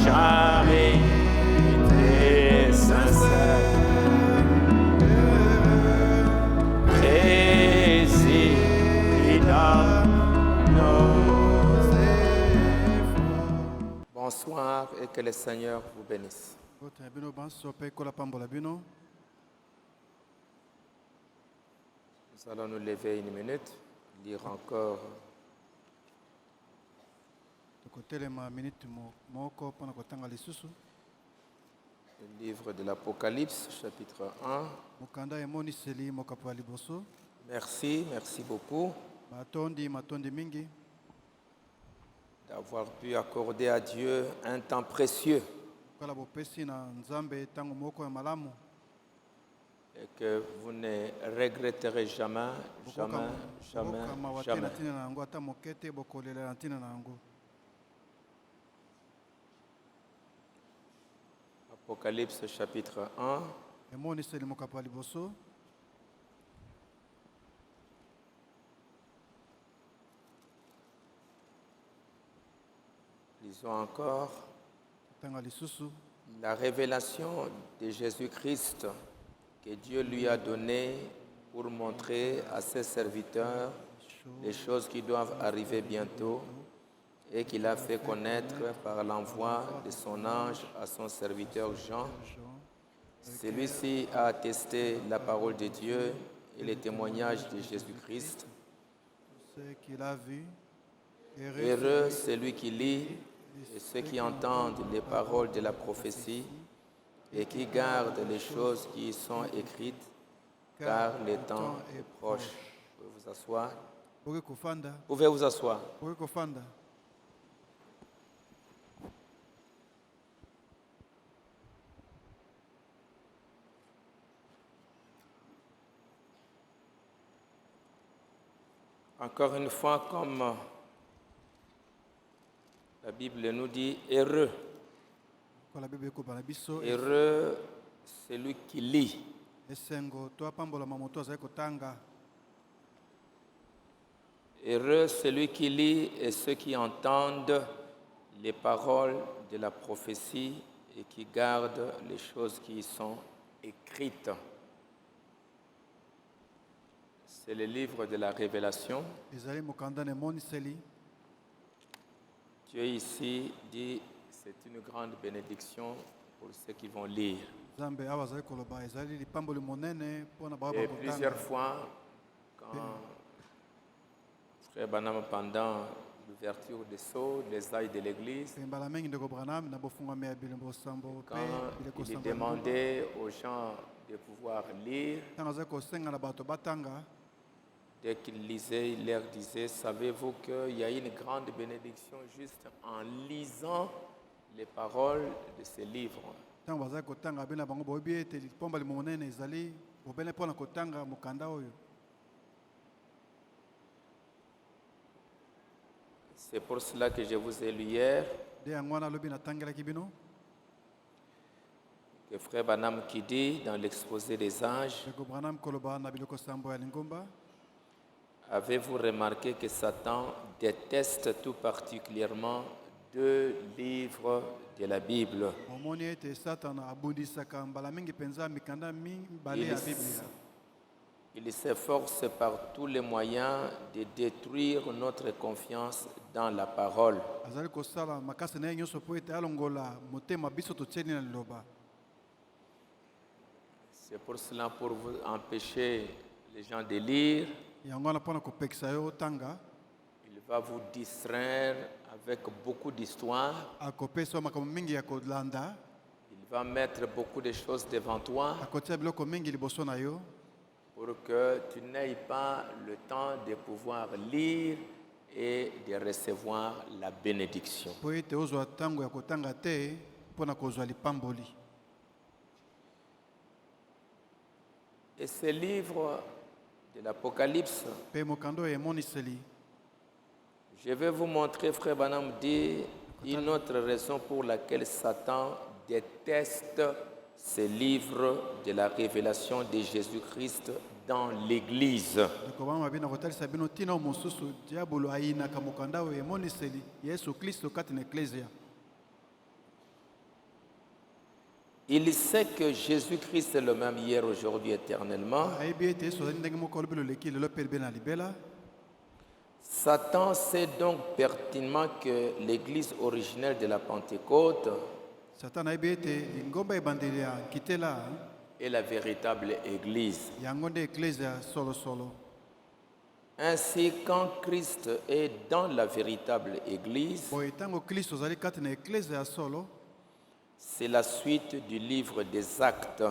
charité sincère préside dans nos efforts. Bonsoir et que le Seigneur vous bénisse. Nous allons nous lever une minute, lire encore le livre de l'Apocalypse, chapitre 1. Merci beaucoup d'avoir pu accorder à Dieu un temps précieux et que vous ne regretterez jamais. Apocalypse chapitre 1. Lisons encore la révélation de Jésus-Christ que Dieu lui a donnée pour montrer à ses serviteurs les choses qui doivent arriver bientôt et qu'il a fait connaître par l'envoi de son ange à son serviteur Jean. Celui-ci a attesté la parole de Dieu et les témoignages de Jésus-Christ. Heureux celui qui lit et ceux qui entendent les paroles de la prophétie et qui gardent les choses qui y sont écrites, car le temps est proche. Vous pouvez vous asseoir. Vous pouvez vous asseoir. Encore une fois, comme la Bible nous dit, heureux. Heureux celui qui lit. Heureux celui qui lit et ceux qui entendent les paroles de la prophétie et qui gardent les choses qui y sont écrites. C'est le livre de la Révélation. Dieu ici dit c'est une grande bénédiction pour ceux qui vont lire. Et plusieurs fois, quand Frère Branham, pendant l'ouverture des sceaux, des ailes de l'église, quand il demandait aux gens de pouvoir lire, dès qu'il lisait, il leur disait, savez-vous qu'il y a une grande bénédiction juste en lisant les paroles de ce livre. C'est pour cela que je vous ai lu hier que Frère Branham qui dit dans l'exposé des anges, avez-vous remarqué que Satan déteste tout particulièrement 2 livres de la Bible? Il s'efforce par tous les moyens de détruire notre confiance dans la parole. C'est pour cela, pour vous empêcher les gens de lire, il va vous distraire avec beaucoup d'histoires. Il va mettre beaucoup de choses devant toi pour que tu n'aies pas le temps de pouvoir lire et de recevoir la bénédiction. Et ce livre de l'Apocalypse, je vais vous montrer, Frère Branham dit, une autre raison pour laquelle Satan déteste ce livre de la révélation de Jésus-Christ dans l'Église. Il sait que Jésus-Christ est le même hier, aujourd'hui, éternellement. Satan sait donc pertinemment que l'église originelle de la Pentecôte est la véritable église. Ainsi, quand Christ est dans la véritable église, c'est la suite du livre des Actes.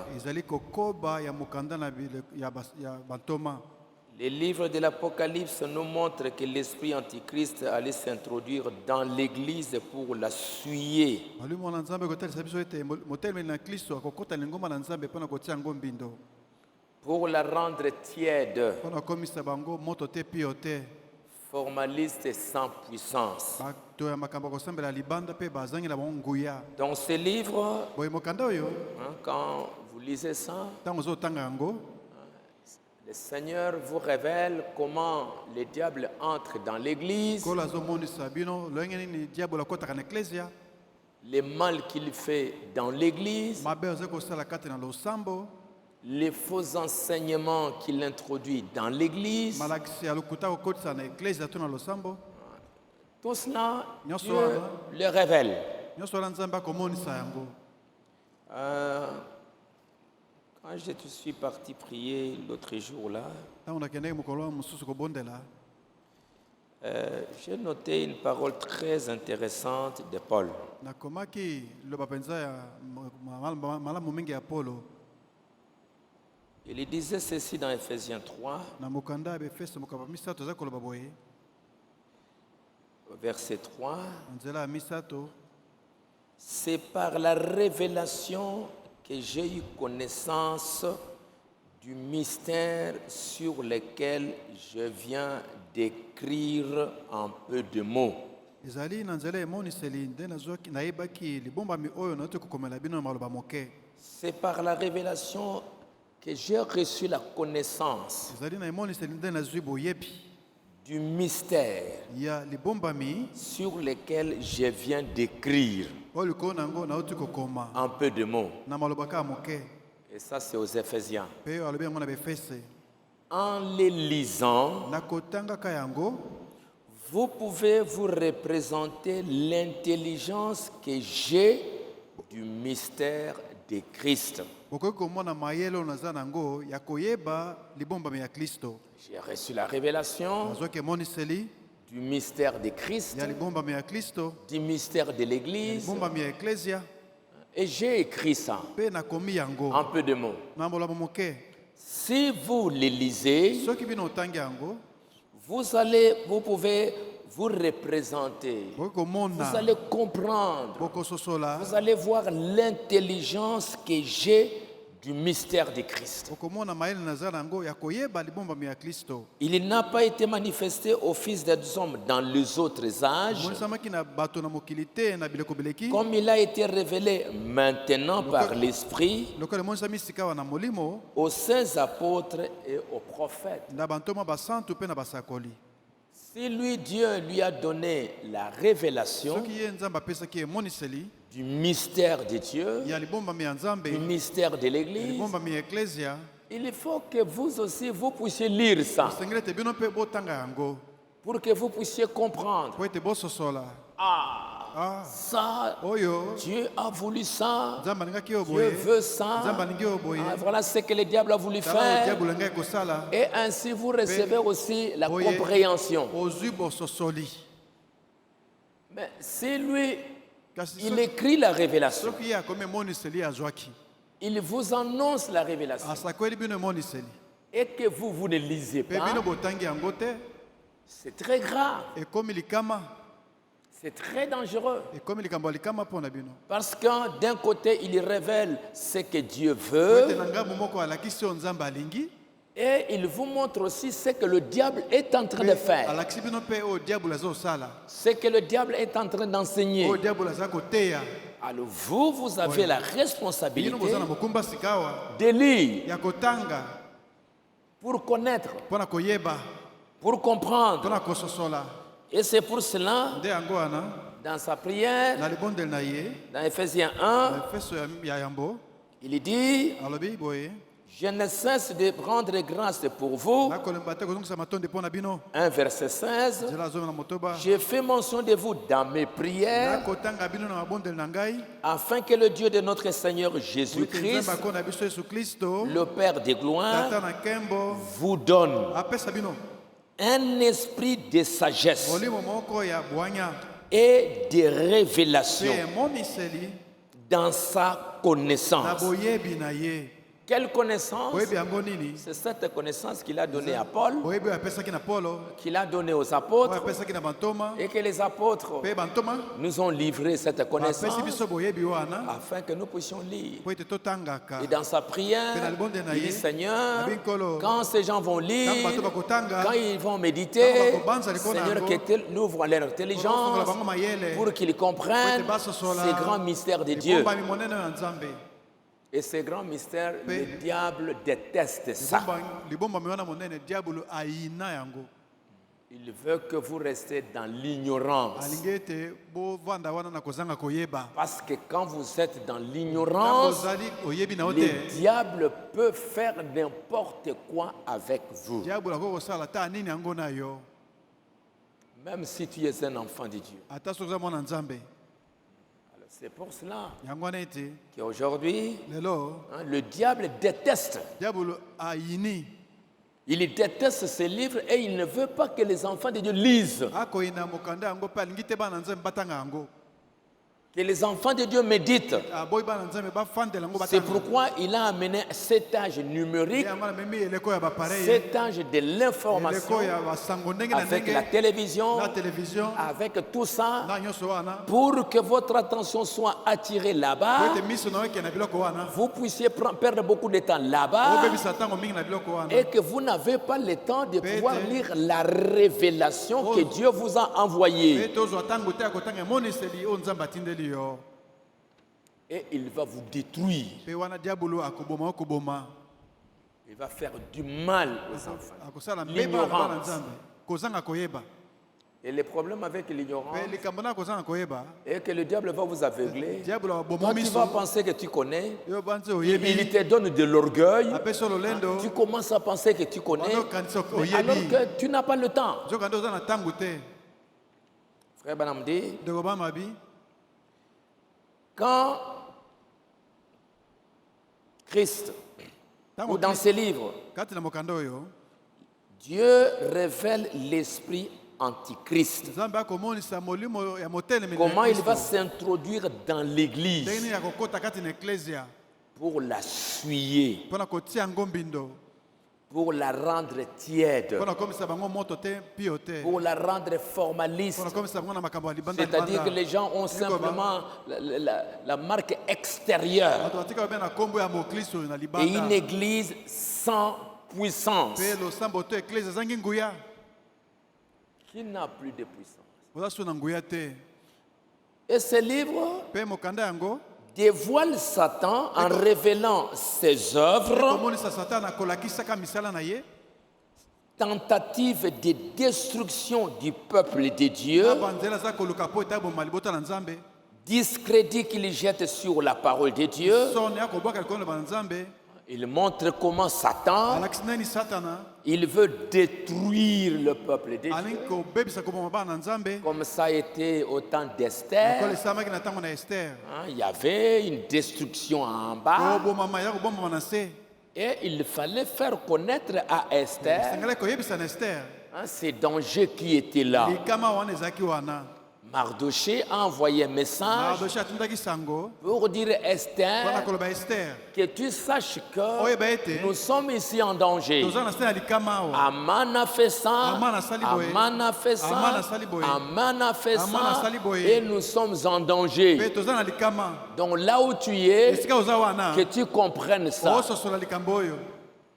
Les livres de l'Apocalypse nous montrent que l'esprit antichrist allait s'introduire dans l'église pour la souiller. Pour la rendre tiède, formaliste et sans puissance. Dans ces livres, quand vous lisez ça, le Seigneur vous révèle comment le diable entre dans l'église, les mal qu'il fait dans l'église, les faux enseignements qu'il introduit dans l'église. Tout cela, Dieu le révèle. Quand je suis parti prier l'autre jour là, j'ai noté une parole très intéressante de Paul. Il disait ceci dans Ephésiens 3, verset 3. C'est par la révélation que j'ai eu connaissance du mystère sur lequel je viens d'écrire en peu de mots. C'est par la révélation que j'ai reçu la connaissance du mystère sur lequel je viens d'écrire en peu de mots. Et ça, c'est aux Éphésiens. En les lisant, vous pouvez vous représenter l'intelligence que j'ai du mystère de Christ. J'ai reçu la révélation du mystère de Christ, du mystère de l'Église, et j'ai écrit ça en peu de mots. Si vous les lisez, vous pouvez vous représenter, vous allez comprendre, vous allez voir l'intelligence que j'ai du mystère de Christ. Il n'a pas été manifesté au Fils des hommes dans les autres âges, comme il a été révélé maintenant par l'Esprit aux saints apôtres et aux prophètes. Si lui, Dieu lui a donné la révélation du mystère de Dieu, du mystère de l'Église, il faut que vous aussi, vous puissiez lire ça, pour que vous puissiez comprendre. Ça, Dieu a voulu ça, Dieu veut ça, voilà ce que le diable a voulu faire, et ainsi vous recevez aussi la compréhension. Mais si lui, il écrit la révélation, il vous annonce la révélation, et que vous ne lisez pas, c'est très grave. C'est très dangereux. Parce que d'un côté, il révèle ce que Dieu veut, et il vous montre aussi ce que le diable est en train de faire, ce que le diable est en train d'enseigner. Alors vous avez la responsabilité de lire pour connaître, pour comprendre. Et c'est pour cela, dans sa prière, dans Ephésiens 1, Il dit, alobi boye je ne cesse de rendre grâce pour vous. nakolemba te kozongisa matondo mpo na bino 1 verset 16. nzela azonga na motoba J'ai fait mention de vous dans mes prières nakotanga bino na mabondeli na ngai afin que le Dieu de notre Seigneur po ete Jésus-Christ, nzambe akona na biso yesu kristo le Père de gloire, tata na nkembo vous donne apesa bino un esprit de sagesse molimo moko ya bwanya et de mpe révélation emoniseli dans sa na connaissance. boyebi na ye Quelle connaissance? boyebi yango nini C'est cette connaissance qu'il a donnée à Paul, boyebi oyo apesaki na polo qu'il a donnée aux oyo apôtres, apesaki na bantoma et que les apôtres mpe bantoma nous ont livré cette connaissance bapesi biso boyebi wana afin que nous puissions lire. po ete totangaka Et dans sa prière, il dit Seigneur, quand ces gens vont lire, ntango bato bakotanga quand ils vont méditer, Quand Seigneur, que ouvre leur intelligence ozofungola bango mayele pour qu'ils comprennent ces grands mystères de Dieu. ebombami monene oyo ya nzambe Et ces grands mystères, le diable déteste ça. libombami wana monene diabolo ayina yango Il veut que vous restez dans l'ignorance. alingi ete bovanda wana na kozanga koyeba Parce que quand vous êtes dans ntango l'ignorance, ozali oyebi na yo le te diable peut faire n'importe quoi avec vous. diabolo akoki kosala ata nini yango na yo Même si tu es un enfant de Dieu. ata soki oza mwana nzambe Alors, c'est pour cela yango wana ete qu'aujourd'hui, lelo le diable déteste. diabolo ayini Il déteste ces livres et il ne veut pas que les enfants de Dieu lisent. akoyina mokanda yango mpe alingi te bana nzambe batanga yango Que les enfants de Dieu méditent. aboyi bana nzambe bafandela yango C'est batanga pourquoi il a amené cet âge numérique, yango amemi eleko ya bapareil cet âge de l'information, eleko ya basango ndenge na avec la ndenge télévision, na télévision avec tout ça, na nyonso wana pour que votre attention soit attirée po là-bas, ete miso na yo ekende na biloko wana vous puissiez perdre beaucoup de temps là-bas obebisa ntango mingi na biloko wana et que vous n'avez pas le temps de pouvoir Pete. lire la révélation que Dieu vous a envoyée. ete ozwa ntango te ya kotanga emoniseli oyo nzambe atindeli yo Et il va vous détruire. mpe wana diabolo akoboma okoboma Il va faire du mal aux enfants. akosala mbeba na bana L'ignorance. nzambe kozanga koyeba Et le problème avec l'ignorance mpe likambo na kozanga koyeba est que le diable va vous aveugler. diabolo aboma Toi, tu miso vas penser que tu connais. yo banzi Il oyebi te donne de l'orgueil. apesi ololendo Tu commences à penser que tu connais. ozokanisa Mais alors oyebi que tu n'as pas le temps. nzokande oza na ntango te Frère Banam dit, ndeko bamabi quand Christ, ntango ou dans ses livres, kati na mokanda oyo Dieu révèle l'esprit antichrist. nzambe akomonisa molimo ya motelemi Comment il va s'introduire dans ndenge l'église nini ya kokota kati na eklesia pour la suyer, mpo na kotia yango mbindo pour la rendre tiède, mpo na komisa bango moto te mpio te pour la rendre mpo formaliste. na komisa bango na makambo ya libanda C'est-à-dire que les gens ont simplement la marque extérieure bato batika babe na nkombo ya moklisto oyo na et libanda une église sans puissance mpe losambo to eklesia ezangi nguya qui n'a plus de puissance. oza so na nguya te Et ce livre mpe mokanda yango dévoile Satan en révélant ses œuvres, komonisa satana akolakisaka misala na ye tentative de destruction du peuple de Dieu, na banzela aza koluka mpo ete aboma libota na nzambe discrédit qu'il jette sur la parole de Dieu. soni akobwaka likolo na bana nzambe Il montre comment Satan, alakisi nani satana il veut détruire le peuple de alingi Dieu. kobebisa koboma bana na nzambe Comme ça a été au temps ekolo d'Esther, esamaki na ntango na ester hein, il y avait une destruction en bas kobomama ya kobombama na se et il fallait faire connaître à Esther esengeli koyebisa na ester hein, ces dangers qui étaient là. likama wana ezalaki wana Mardoché a envoyé un message mardoche atindaki sango pour dire à mpona Esther koloba ester que tu saches que oyeba ete nous sommes ici en danger. toza na se na likama awa Aman a fait ça, Aman asali boye. Aman a fait ça, Aman asali boye. Aman a fait Aman ça, asali boye. et nous sommes en danger. mpe toza na likama Donc là où tu es, esika oza wana que tu comprennes ça. ososola likambo oyo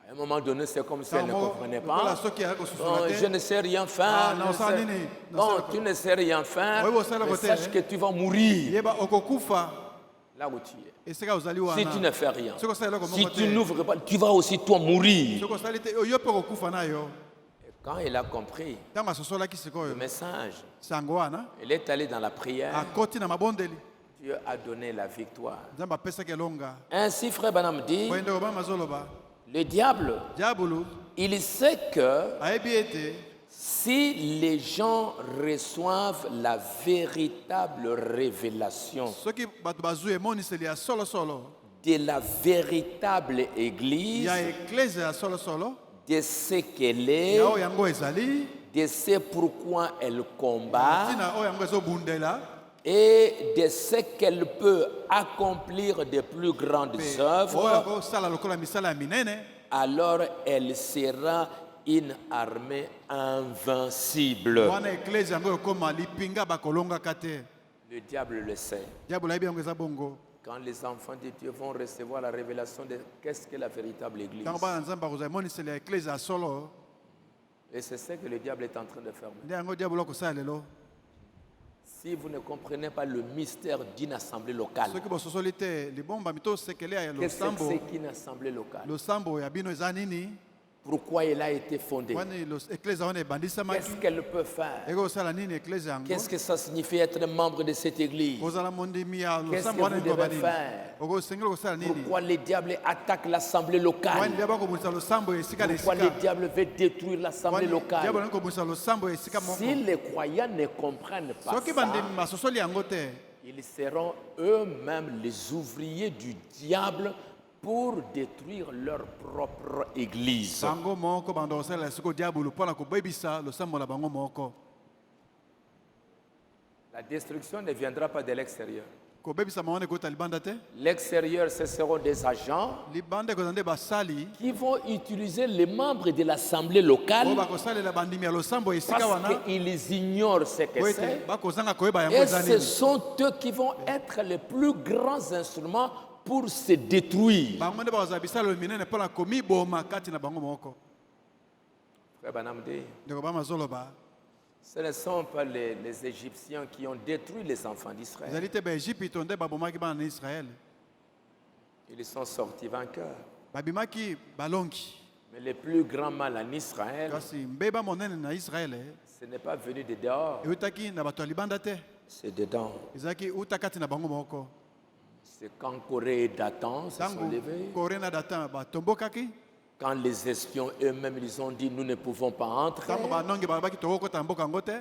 À un moment donné, c'est comme si elle ne comprenait lokola pas. soki ayaki Bon, kosusola je te ne sais rien Ah, faire. non, je ça, sais- nini, non, Bon, ça, tu ne sais rien faire. Oui, bon, ça, le Mais côté, sache hein. que tu vas mourir yeba okokufa là où tu es. esika ozali Si tu wana ne fais rien, soki osala eloko si moko tu te n'ouvres pas, tu vas aussi toi mourir. soki osali te yo mpe okokufa na yo Et quand il a compris ntango asosolaki le sikoyo message, sango wana il est allé dans la prière. akoti na mabondeli Dieu a donné la victoire. Nzambe apesaki elonga. Ainsi, frère Branham dit, Boye ndeko bana mazoloba. le diable, Diabolo il sait que ayebi ete si les gens reçoivent la véritable révélation soki bato bazwi emoniseli ya solosolo de la véritable église, ya eklese ya solosolo de ce qu'elle est, ya oyo yango ezali de ce pourquoi elle combat ntina oyo yango ezobundela et de ce qu'elle peut accomplir de plus grandes mpe oyo œuvres, yango osala lokola misala ya minene, alors elle sera une armée invincible. wana eklese yango ekoma lipinga bakolongaka te. Le diable le sait. Diabolo ayebi yango eza bongo. Quand les enfants de Dieu vont recevoir la révélation de qu'est-ce que la véritable église, Ntango bana nzambe bakozwa emoniseli ya eklese ya solo, et c'est ce que le diable est en train de faire. nde yango diabolo akosala lelo. Si vous ne comprenez pas le mystère d'une assemblée locale, Soki bososoli te libomba mito osekele ya qu'est-ce que losambo, c'est qu'une assemblée locale? losambo ya bino eza nini? Pourquoi elle a été fondée? Wani eklese wana ebandisamaki Qu'est-ce qu'elle peut faire? ekosala nini eklese yango? Qu'est-ce que ça signifie être membre de cette église? Kozala mondimi ya Qu'est-ce losambo que wana vous ekoba devez nini? faire? Okosengeli kosala nini? Pourquoi le diable attaque l'assemblée Wani locale? diabo akomonisa losambo esika na Pourquoi le esika? diable veut détruire l'assemblée Wani diabo locale? akomonisa losambo esika moko. Si les croyants ne comprennent pas Soki ça, bandimi basosoli yango te, ils seront eux-mêmes les ouvriers du diable pour détruire leur propre église. bango moko bando kosalela siko diabolo mpona kobebisa losambo na bango moko. La destruction ne viendra pas de l'extérieur. Kobebisa wana ekota libanda te. L'extérieur, ce seront des agents Libanda ekozala nde basali qui vont utiliser les membres de l'assemblée locale oyo bakosalela bandimi ya losambo esika parce wana qu'ils ignorent ce que po c'est. ete bakozanga koyeba yango Et eza ce nini. sont eux qui vont être les plus grands instruments pour se détruire. Bango nde bakozala bisalelo minene mpona komiboma kati na bango moko. Frère Branham dit, Ndeko bamazoloba ce ne sont pas les Égyptiens qui ont détruit les enfants d'Israël. ezali te baegypito nde babomaki bana na israele, Ils sont sortis vainqueurs. babimaki balongi. Mais le plus grand mal en Israël, Kasi mbeba monene na israele ce n'est pas venu de dehors, eutaki na bato ya libanda te, c'est dedans. ezalaki uta kati na bango moko. C'est quand Corée et Dathan se sont Ntango levés, kore na datan batombokaki, quand les espions eux-mêmes ils ont dit nous ne pouvons pas entrer, ntango banongi balobaki tokokota mboka yango te,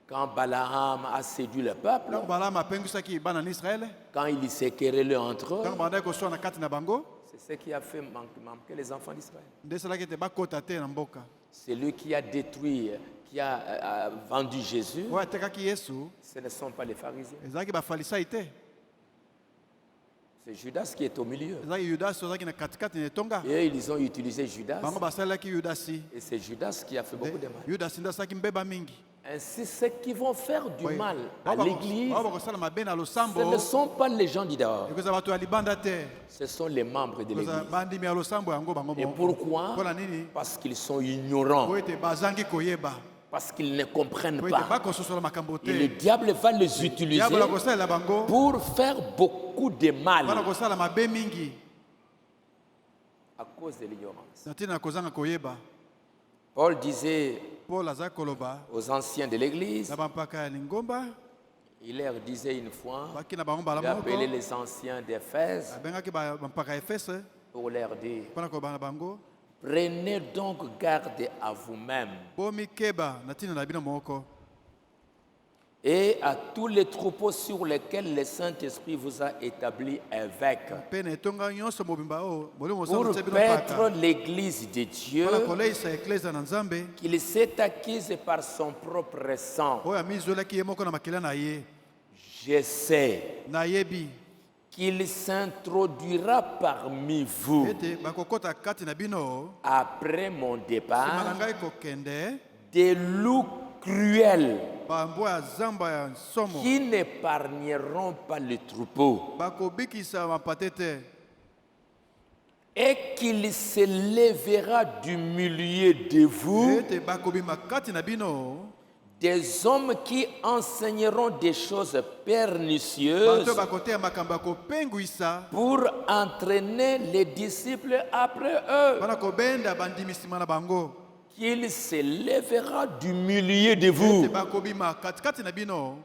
quand Balaam a séduit le peuple, ntango balama apengisaki bana na israele, quand ils se querellaient entre eux, ntango bandaki koswana kati na bango, c'est ce qui a fait manquer les enfants d'Israël. nde esalaki ete bakota te na mboka. C'est lui qui a détruit, qui a vendu Jésus, Oyo atekaki yesu ce ne sont pas les pharisiens. ezalaki bafalisai te, C'est Judas qui est au milieu. ezalaki yudasi ozalaki na katikati na etonga. Et ils ont utilisé Judas. Bango basalelaki yudasi, Et c'est Judas qui a fait beaucoup de mal. yudasi nde asalaki mbeba mingi. Ainsi, ceux qui vont faire du Oyo, mal à bao l'église, bakosala mabe na ce losambo ne sont pas les gens du dehors. ekozala bato ya libanda te, Ce sont les membres de ekozala l'église. bandimi ya losambo yango bango Et moko. pourquoi? Mpona nini? Parce qu'ils sont ignorants. Po ete bazangi koyeba, Parce qu'ils ne comprennent po ete pas. bakososola makambo Et le te. diable va les utiliser Diabolo akosalela bango pour faire beaucoup de mpona mal kosala mabe mingi à cause de l'ignorance. na ntina na kozanga koyeba. Paul disait Paul aza koloba aux anciens de l'église, na bampaka ya lingomba, il leur disait une fois, baki na bango il mbala a moko, appelé les anciens d'Éphèse abengaki bampaka ya efese pour leur dire, mpona koloba na bango, prenez donc garde à vous-même bomikeba na ntina na bino moko et à tous les troupeaux sur lesquels le Saint-Esprit vous a établi évêque mpe na etonga nyonso mobimba oyo molimo pour mosantu bino paître mpaka l'église de Dieu mpona koleisa eklese na nzambe qu'il s'est acquise par son propre sang. oyo amizwelaki ye moko na makila na ye. Je sais Nayebi qu'il s'introduira parmi vous ete bakokota kati na bino après mon nsima na départ ngai kokende des loups cruels bambwa ya zamba ya nsomo qui n'épargneront pas le troupeau bakobikisa mapate te, et qu'il se lèvera du milieu de vous ete bakobima kati na bino des hommes qui enseigneront des choses pernicieuses bato bakoteya makambo ya kopengwisa pour entraîner les disciples après eux. mpona kobenda bandimi nsima na bango, Qu'il se lèvera du milieu de ete vous bakobima katikati na bino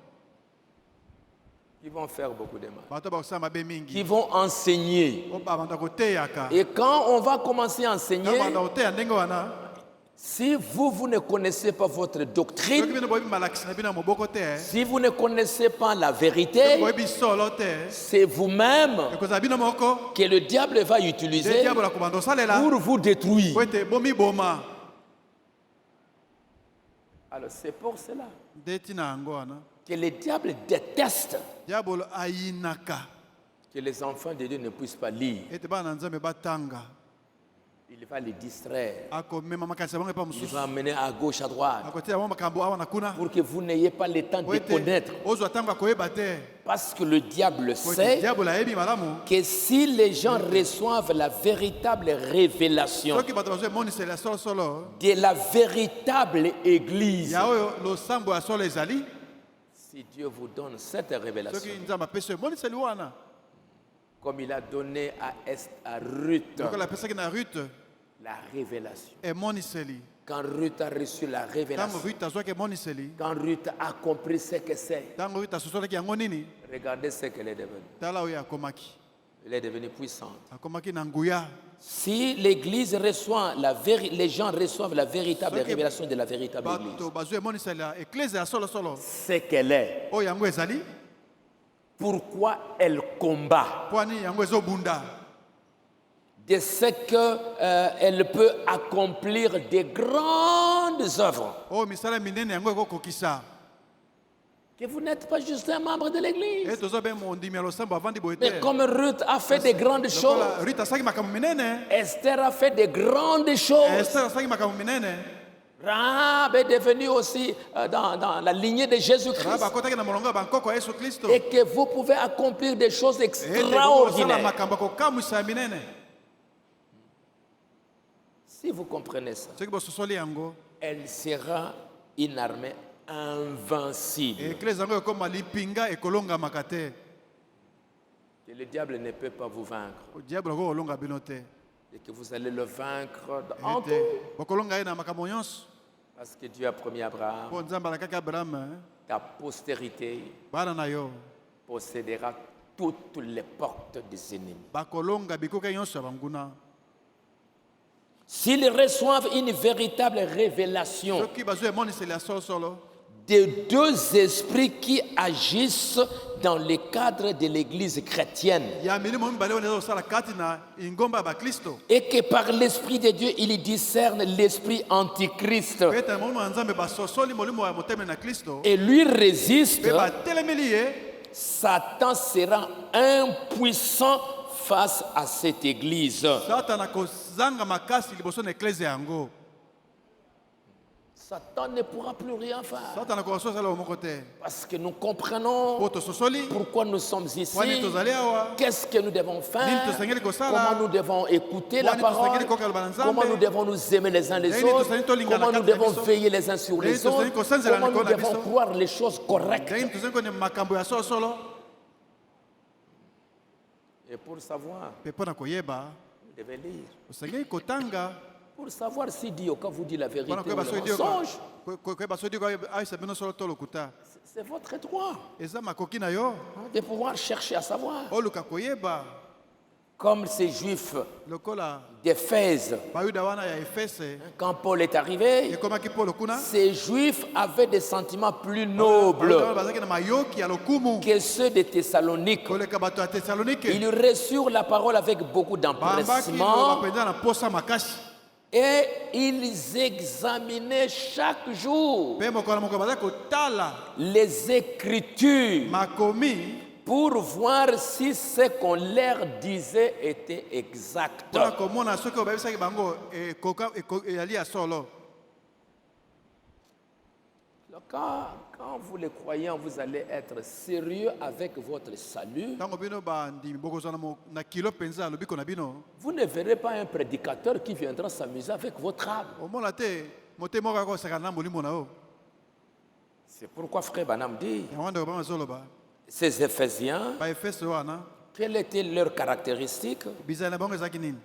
qui vont faire beaucoup de mal, bato bakosala mabe mingi qui vont enseigner. o babanda koteyaka Et quand on va commencer à enseigner, ntango banda koteya ndenge wana si vous ne connaissez pas votre soki doctrine, bino boyebi malakisi na bino ya moboko te si vous ne connaissez pas la soki vérité, boyebi solo te c'est vous-même ekozala bino moko que le diable va nde utiliser diable akobanda kosalela pour vous détruire. po ete bomiboma Alors c'est pour cela nde ntina yango wana que le diable déteste diabolo ayinaka que les enfants de Dieu ne puissent pas lire. ete bana na nzambe batanga Il va les distraire. akomema makanisi bango epa Il mosusu va amener à gauche, à droite, akotia bango makambo awa na kuna pour que vous n'ayez pas le temps po de ete connaître. ozwa ntango ya koyeba te Parce que le diable po ete sait diabolo ayebi malamu que si les gens reçoivent la véritable révélation soki bato bazwa emoniseli ya solosolo de la véritable église, ya oyo losambo ya solo ezali si Dieu vous donne cette révélation, soki nzambe apesi emoniseli wana comme il a donné à Ruth lokola apesaki na rute la révélation. emoniseli Quand Ruth a reçu la ntango révélation, rute azwaki emoniseli quand Ruth a compris ce que c'est, ntango rute asosolaki yango nini regardez ce qu'elle est devenue. tala oyo akomaki Elle est devenue puissante. akomaki na nguya Si l'église reçoit les gens reçoivent la véritable Ok. révélation de la véritable église, bato bazwa emoniseli ya eklese ya solosolo ce qu'elle est, oyo yango ezali pourquoi elle combat, mpo ani yango ezobunda de ce qu'elle peut accomplir de grandes œuvres. oyo misala minene yango ekokokisa Que vous n'êtes pas juste un membre de l'église. e tozwa mpe mondimi ya losambo avandi boye te Mais comme Ruth a fait de grandes choses, lokola rute asalaki makambo minene Esther a fait de grandes choses. ester asalaki makambo minene Rahab est devenue aussi dans la lignée de raba Jésus-Christ. akotaki na molongo ya bankoko ya yesu kristo Et que vous pouvez accomplir des choses ete bokosala extraordinaires. makambo akokamwisa ya minene Si vous comprenez ça, soki bososoli yango elle sera une armée invincible. eklese yango ekoma lipinga ekolongamaka te Que le diable ne peut pas vous vaincre. diable akokolonga bino te Et que vous allez le vaincre en tout. ete bokolonga ye na makambo nyonso Parce que Dieu a promis à Abraham, mpo nzambe alakaki abraham ta postérité bana na yo possédera toutes les portes des ennemis. bakolonga bikuke nyonso ya banguna S'ils reçoivent une véritable révélation soki bazwa emoniseli ya solosolo des deux esprits qui agissent dans le cadre de l'église chrétienne, ya milimo mibale oyo ezosala kati na ingomba ya baklisto et que par l'Esprit de Dieu, il discerne l'esprit antichrist po ete na molimo ya nzambe basosoli molimo ya moteme na kristo et lui résiste, mpe batelemeli ye Satan sera impuissant face à cette église. satana kozanga makasi liboso na eklese yango Satan ne pourra plus rien faire satana kososala yo moko te parce que nous comprenons po tososoli pourquoi nous sommes ici, wani tozali awa qu'est-ce que nous devons nini faire, tosengeli comment kosala nous devons écouter la Wani parole, tosengeli kokaloba na Nzambe. comment nous devons nous aimer les uns les Ndenge autres, tosengeli tolingana comment nous kati na devons biso. veiller les uns sur Ndenge les autres, tosengeli kosanzela comment nous likolo na devons biso. croire les choses correctes. ndenge tozali kone makambo ya solosolo Et pour savoir, mpe mpo na koyeba vous devez lire. osengeli kotanga Pour savoir si Dieu, quand vous dit la vérité mpo na ou koyeba le soki dio mensonge, koyeba soki dio ayisa bino solo to lokuta c'est votre droit eza makoki na yo de pouvoir chercher à savoir. oluka koyeba Comme ces juifs lokola d'Éphèse, bayuda wana ya efese quand Paul est arrivé, ekomaki polo kuna ces juifs avaient des sentiments plus nobles Bayuda wana bazalaki na mayoki ya lokumu que ceux de Thessalonique. koleka bato ya tesalonike Ils reçurent la parole avec beaucoup bambaki d'empressement bapenza na posa makasi et ils examinaient chaque jour mpe mokolo na mokolo bazali kotala les Écritures makomi pour voir si ce qu'on leur disait était exact. mpona komona soki oyo bayebisaki bango eyali ya solo Quand vous les croyants, vous allez être sérieux avec votre salut. ntango bino bandimi bokozwa na kilo mpenza lobiko na bino Vous ne verrez pas un prédicateur qui viendra s'amuser avec votre âme. omona te motema moko akosaka na molimo na yo C'est pourquoi frère Banam dit, yango ndeko bango ezoloba ces Éphésiens, baefese wana quelles étaient leurs caractéristiques? bizali na bango ezalaki nini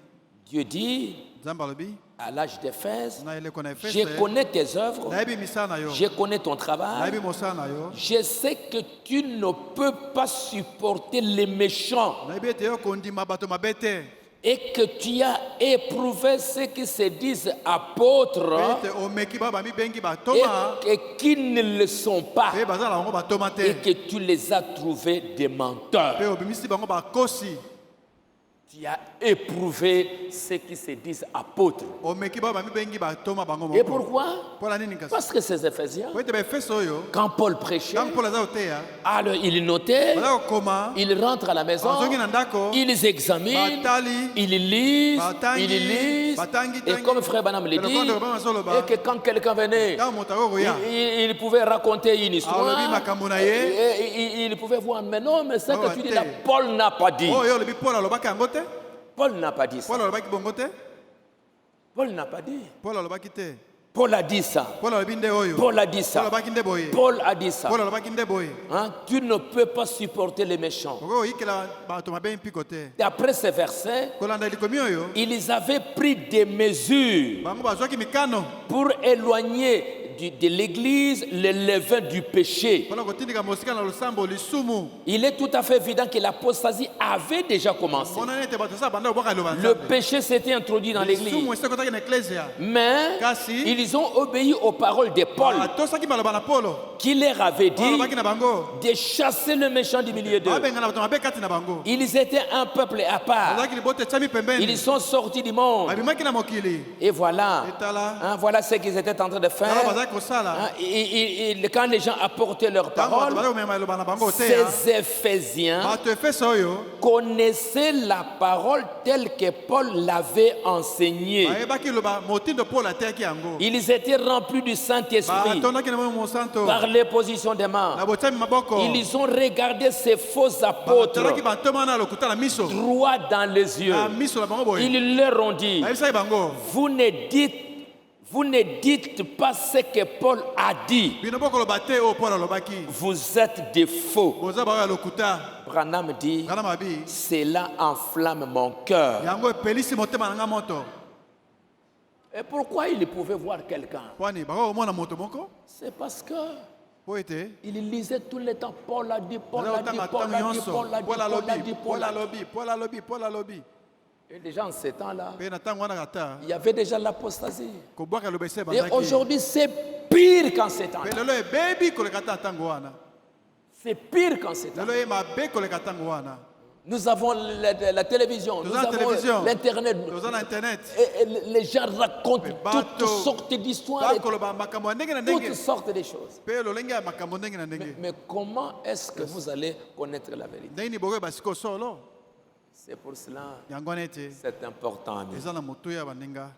Dieu dit, nzambe alobi à l'âge d'Éphèse, na ile kona je Efese connais tes œuvres, nayebi misala na yo je connais ton travail, nayebi mosala na yo je sais que tu ne peux pas supporter les méchants nayebi ete yo kondima bato mabe te et que tu as éprouvé ceux qui se disent apôtres ete omeki ba bamibengi batoma et qui ne le sont pas pe bazala bango batoma et te que tu les as trouvés des menteurs. pe obimisi bango bakosi Tu as éprouvé ceux qui se disent apôtres. omeki ba bamibengi batoma bango Et moko pourquoi? mpola nini kasi Parce que ces Éphésiens, po ete baefeso oyo quand Paul prêchait, ntango mpona aza koteya alors ils notaient, baza kokoma ils rentrent à la maison, bazongi na ndako ils examinent, batali ils lisent, batangi, ils lisent. batangi, Et tangi. comme Frère Banam le Et le dit, compte de Robin Masoloba, et que quand quelqu'un venait, ntango moto akokoya il pouvait raconter une histoire, alobi makambo na ye et il pouvait voir, mais non, mais ce Oh, que tu dis là, te. Paul n'a pas dit. oyo olobi paul alobaki yango te Paul n'a pas dit ça. paul alobaki bongo te Paul n'a pas dit. paul alobaki te Paul a dit ça. paul alobi nde oyo Paul a dit paul ça. alobaki nde boye Paul a dit ça. paul alobaki nde boye Hein? Tu ne peux pas supporter les méchants. okoki oyikela bato mabe mpiko te D'après ces versets, kolanda likomi oyo ils avaient pris des mesures bango bazwaki mikano pour éloigner de l'Église le levain du péché. mpona kotindika mosika na losambo lisumu Il est tout à fait évident que l'apostasie avait déjà commencé. monani ete bato esa banda kobwaka liloba Le nzambe péché s'était introduit dans l'Église. lisumu esi ekotaki na eklesia Mais Kasi. ils ont obéi aux paroles de Paul atosaki maloba na polo qui leur avait paul dit alobaki na bango de chasser le méchant du milieu d'eux. babenga na bato mabe kati na bango Ils étaient un peuple à part. bazalaki liboto etiami pembeni Ils sont sortis du monde. babimaki na mokili Et voilà. etala Hein, voilà ce qu'ils étaient en train de tala faire. bazalaki kosala Hein, quand les gens apportaient leurs ntango bato paroles, bazali komema eloba na bango te ya ces Éphésiens bato efeso oyo connaissaient la parole telle que Paul l'avait enseignée. bayebaki loba motindo paul ateyaki yango Ils étaient remplis du Saint-Esprit batondaki na moyo mosanto par les positions des mains. na botiami maboko Ils ont regardé ces faux apôtres batalaki bantoma na lokuta na miso droit dans les yeux. na miso na bango boye Ils leur ont dit, bayebisaki bango vous ne dites pas ce que Paul a dit. bino bokoloba te oyo paul alobaki Vous êtes des faux. boza baoyo ya lokuta Branham dit, ngana mabi cela enflamme mon cœur. yango epelisi motema na nga moto Et pourquoi il pouvait voir quelqu'un? pwani bakokomona moto moko C'est parce que po ete il lisait tout le temps. Paul a dit, Paul baza a dit, kotanga Paul ntango a dit, nyonso Paul a dit, paul Paul a alobi dit, paul Paul a dit. alobi paul alobi paul alobi Et déjà en ces temps-là, mpe na ntango wana kata il y avait déjà l'apostasie. kobwaka eloba ese Et ebandaki aujourd'hui, c'est pire qu'en ces mpe temps-là. lelo ebebi koleka ta ntango wana C'est pire qu'en ces temps-là. lelo ye mabe koleka ntango wana Nous avons la télévision, nous toza na avons télévision l'Internet. toza na internet Et les gens racontent bato toutes sortes d'histoires, et bakoloba makambo ya ndenge na toutes ndenge sortes de choses. mpe lolenge ya makambo ndenge na ndenge Mais comment est-ce que vous allez connaître la vérité? ndenge nini bokoyeba sikoyo solo C'est pour cela yango wana ete c'est important, amis. eza na motuya ya baninga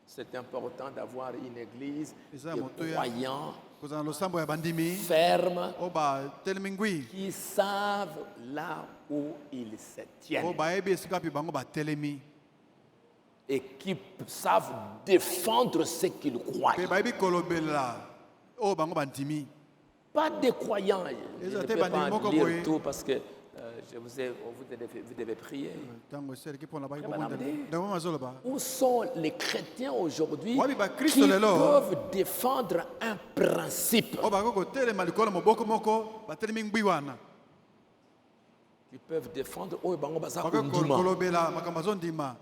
C'est important d'avoir une église Eza de moto ya- croyants kozala na losambo ya bandimi fermes oyo batelemi ngwi qui savent là où ils se oyo tiennent bayebi esika mpe bango batelemi et qui savent défendre ce qu'ils croient. mpe bayebi kolobela oyo bango bandimi Pas des croyants. Je Eza ne te peux bandimi pas moko lire boye. tout parce que vous devez prier. ntango eseleki mpona Frère Banabé. bango mazoloba Où sont les chrétiens aujourd'hui Wabi ba Kristo qui lelo. peuvent défendre un principe, oyo bakoki kotelema likolo moboko moko batelemi ngwi wana qui peuvent défendre oyo bango baza bakoki kondima. kolobela makambo azondima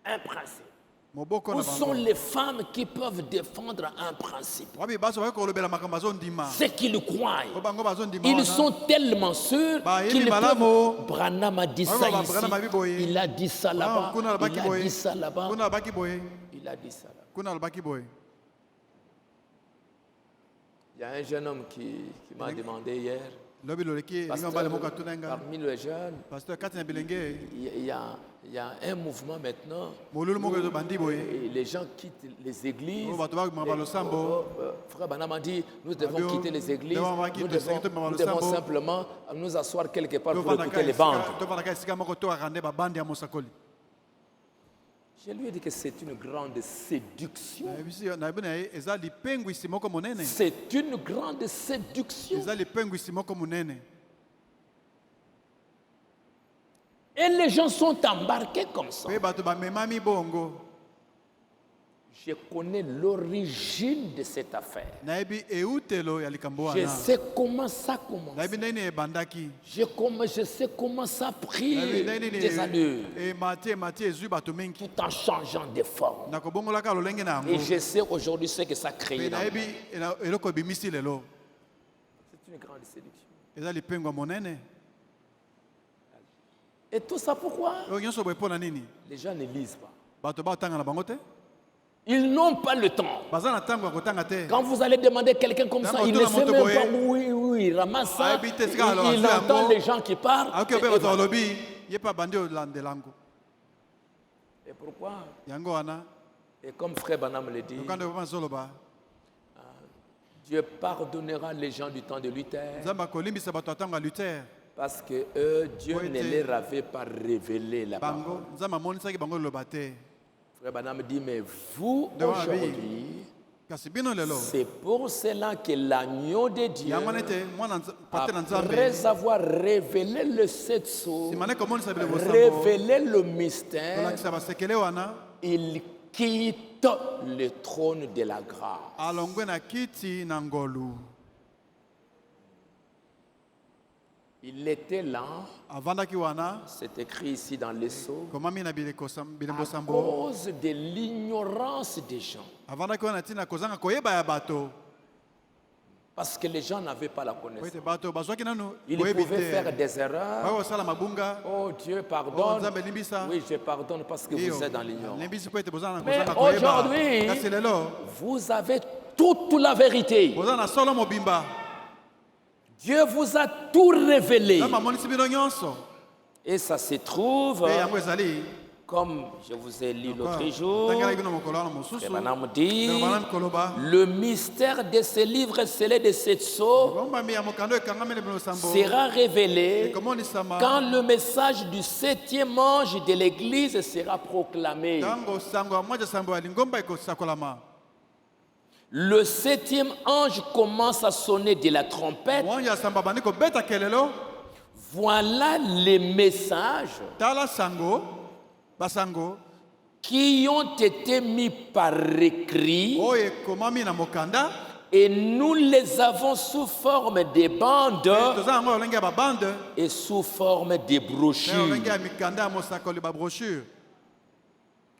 Un principe. moboko Où na sont bango les femmes qui peuvent défendre un principe? wabi baso bakoki kolobela makambo azondima Ce qu'ils croient. oyo bango bazondima Ils wana sont tellement sûrs Bah, il qu'ils est malade, peuvent... Branham a dit ça bah, ici. Branham a dit, boy. Il a dit ça là-bas. kuna Il alobaki a boye dit ça là-bas. kuna alobaki boye Il a dit ça là-bas. kuna alobaki boye Il y a un jeune homme qui m'a demandé hier, lobi loleki elingi pasteur, mobali moko atuna nga parmi les jeunes, paster kati na bilenge il y a un mouvement maintenant. molulu moko ezobandi boye Et les gens quittent les églises. oyo bato bakoma balosambo Frère Banam a dit, nous devons Abio, quitter les églises. devons quitter les églises, Nous devons simplement nous asseoir quelque part pour écouter les bandes. tovandaka esika moko tokaka nde babandi ya mosakoli Je lui ai dit que c'est une grande séduction. nayebi na ye eza lipengwisi moko monene C'est une grande séduction. eza lipengwisi moko monene Et les gens sont embarqués comme ça. mpe bato bamemami bongo Je connais l'origine de cette affaire. nayebi eutelo ya likambo wana. Je sais comment ça commence. nayebi ndenge nini ebandaki. Je sais comment ça a pris des années. emati ezwi bato mingi. Tout en changeant de forme. nakobongolaka lolenge na Et yango. je sais aujourd'hui ce que ça a créé. Mpe nayebi eloko ebimisi lelo. C'est une grande séduction. eza lipengo ya monene. Et tout ça pourquoi? oyo nyonso boye mpo na nini. Les gens ne lisent pas. bato batanga na bango te. Ils n'ont pas le temps. baza na ntango ya kotanga te. Quand vous allez demander quelqu'un comme ça, il ne sait même pas où il ramasse ça. Il entend les gens qui parlent. aoki obe bato balobi ye mpe abandi olandelango. Et pourquoi? yango wana Et comme frère Banam le dit, okande papa zoloba Dieu pardonnera les gens du temps de Luther nzambe akolimbisa bato ya ntango ya Luther. parce que eux, Dieu ne leur avait pas révélé la parole. bango nzambe amonisaki bango liloba te. Frère Banam dit, mais vous, aujourd'hui, kasi bino lelo c'est pour cela que l'agneau de Dieu, yango nete mwana pate na nzambe après avoir révélé le sept sceaux, simane komonisa biloko sango révélé le mystère, kolakisa basekele wana il quitte le trône de la grâce. alongwe na kiti na ngolu. Il était là, avandaki wana c'est écrit ici dans les sceaux, komami na bilembo à sambo. cause de l'ignorance des gens. avandaki wana ntina kozanga koyeba ya bato. Parce que les gens n'avaient pas la po connaissance. ete bato bazwaki nanu Ils boyebi pouvaient faire te. des erreurs. bakosala mabunga. Oh Dieu, Oh, pardonne. nzambe limbisa. Oui, je pardonne parce que Iyo, vous êtes dans l'ignorance. limbisi po ete bozala na Mais kozanga koyeba. aujourd'hui, kasi lelo vous avez toute la vérité. bozala na solo mobimba. Dieu vous a tout révélé. nzambe amonisi bino nyonso. Et ça se trouve, mpe yango ezali comme je vous ai lu l'autre jour, tangelaki bino mokolo wana mosusu. Ebanam dit, banani koloba le mystère de ce livre scellé de cette sceau bombami ya mokando ekangami na bino sambo sera révélé ekomonisama quand le message du septième ange de l'Église sera proclamé. ntango sango ya mwaja sambo ya lingomba ekosakolama. Le septième ange commence à sonner de la trompette. mwanja ya sambo abandi kobeta kelelo. Voilà les messages tala sango basango qui ont été mis par écrit oyo ekomami na mokanda. et nous les avons sous forme de bandes toza yango olenge ya babande et sous forme de na brochures. olenge ya mikanda ya mosakoli babrochure.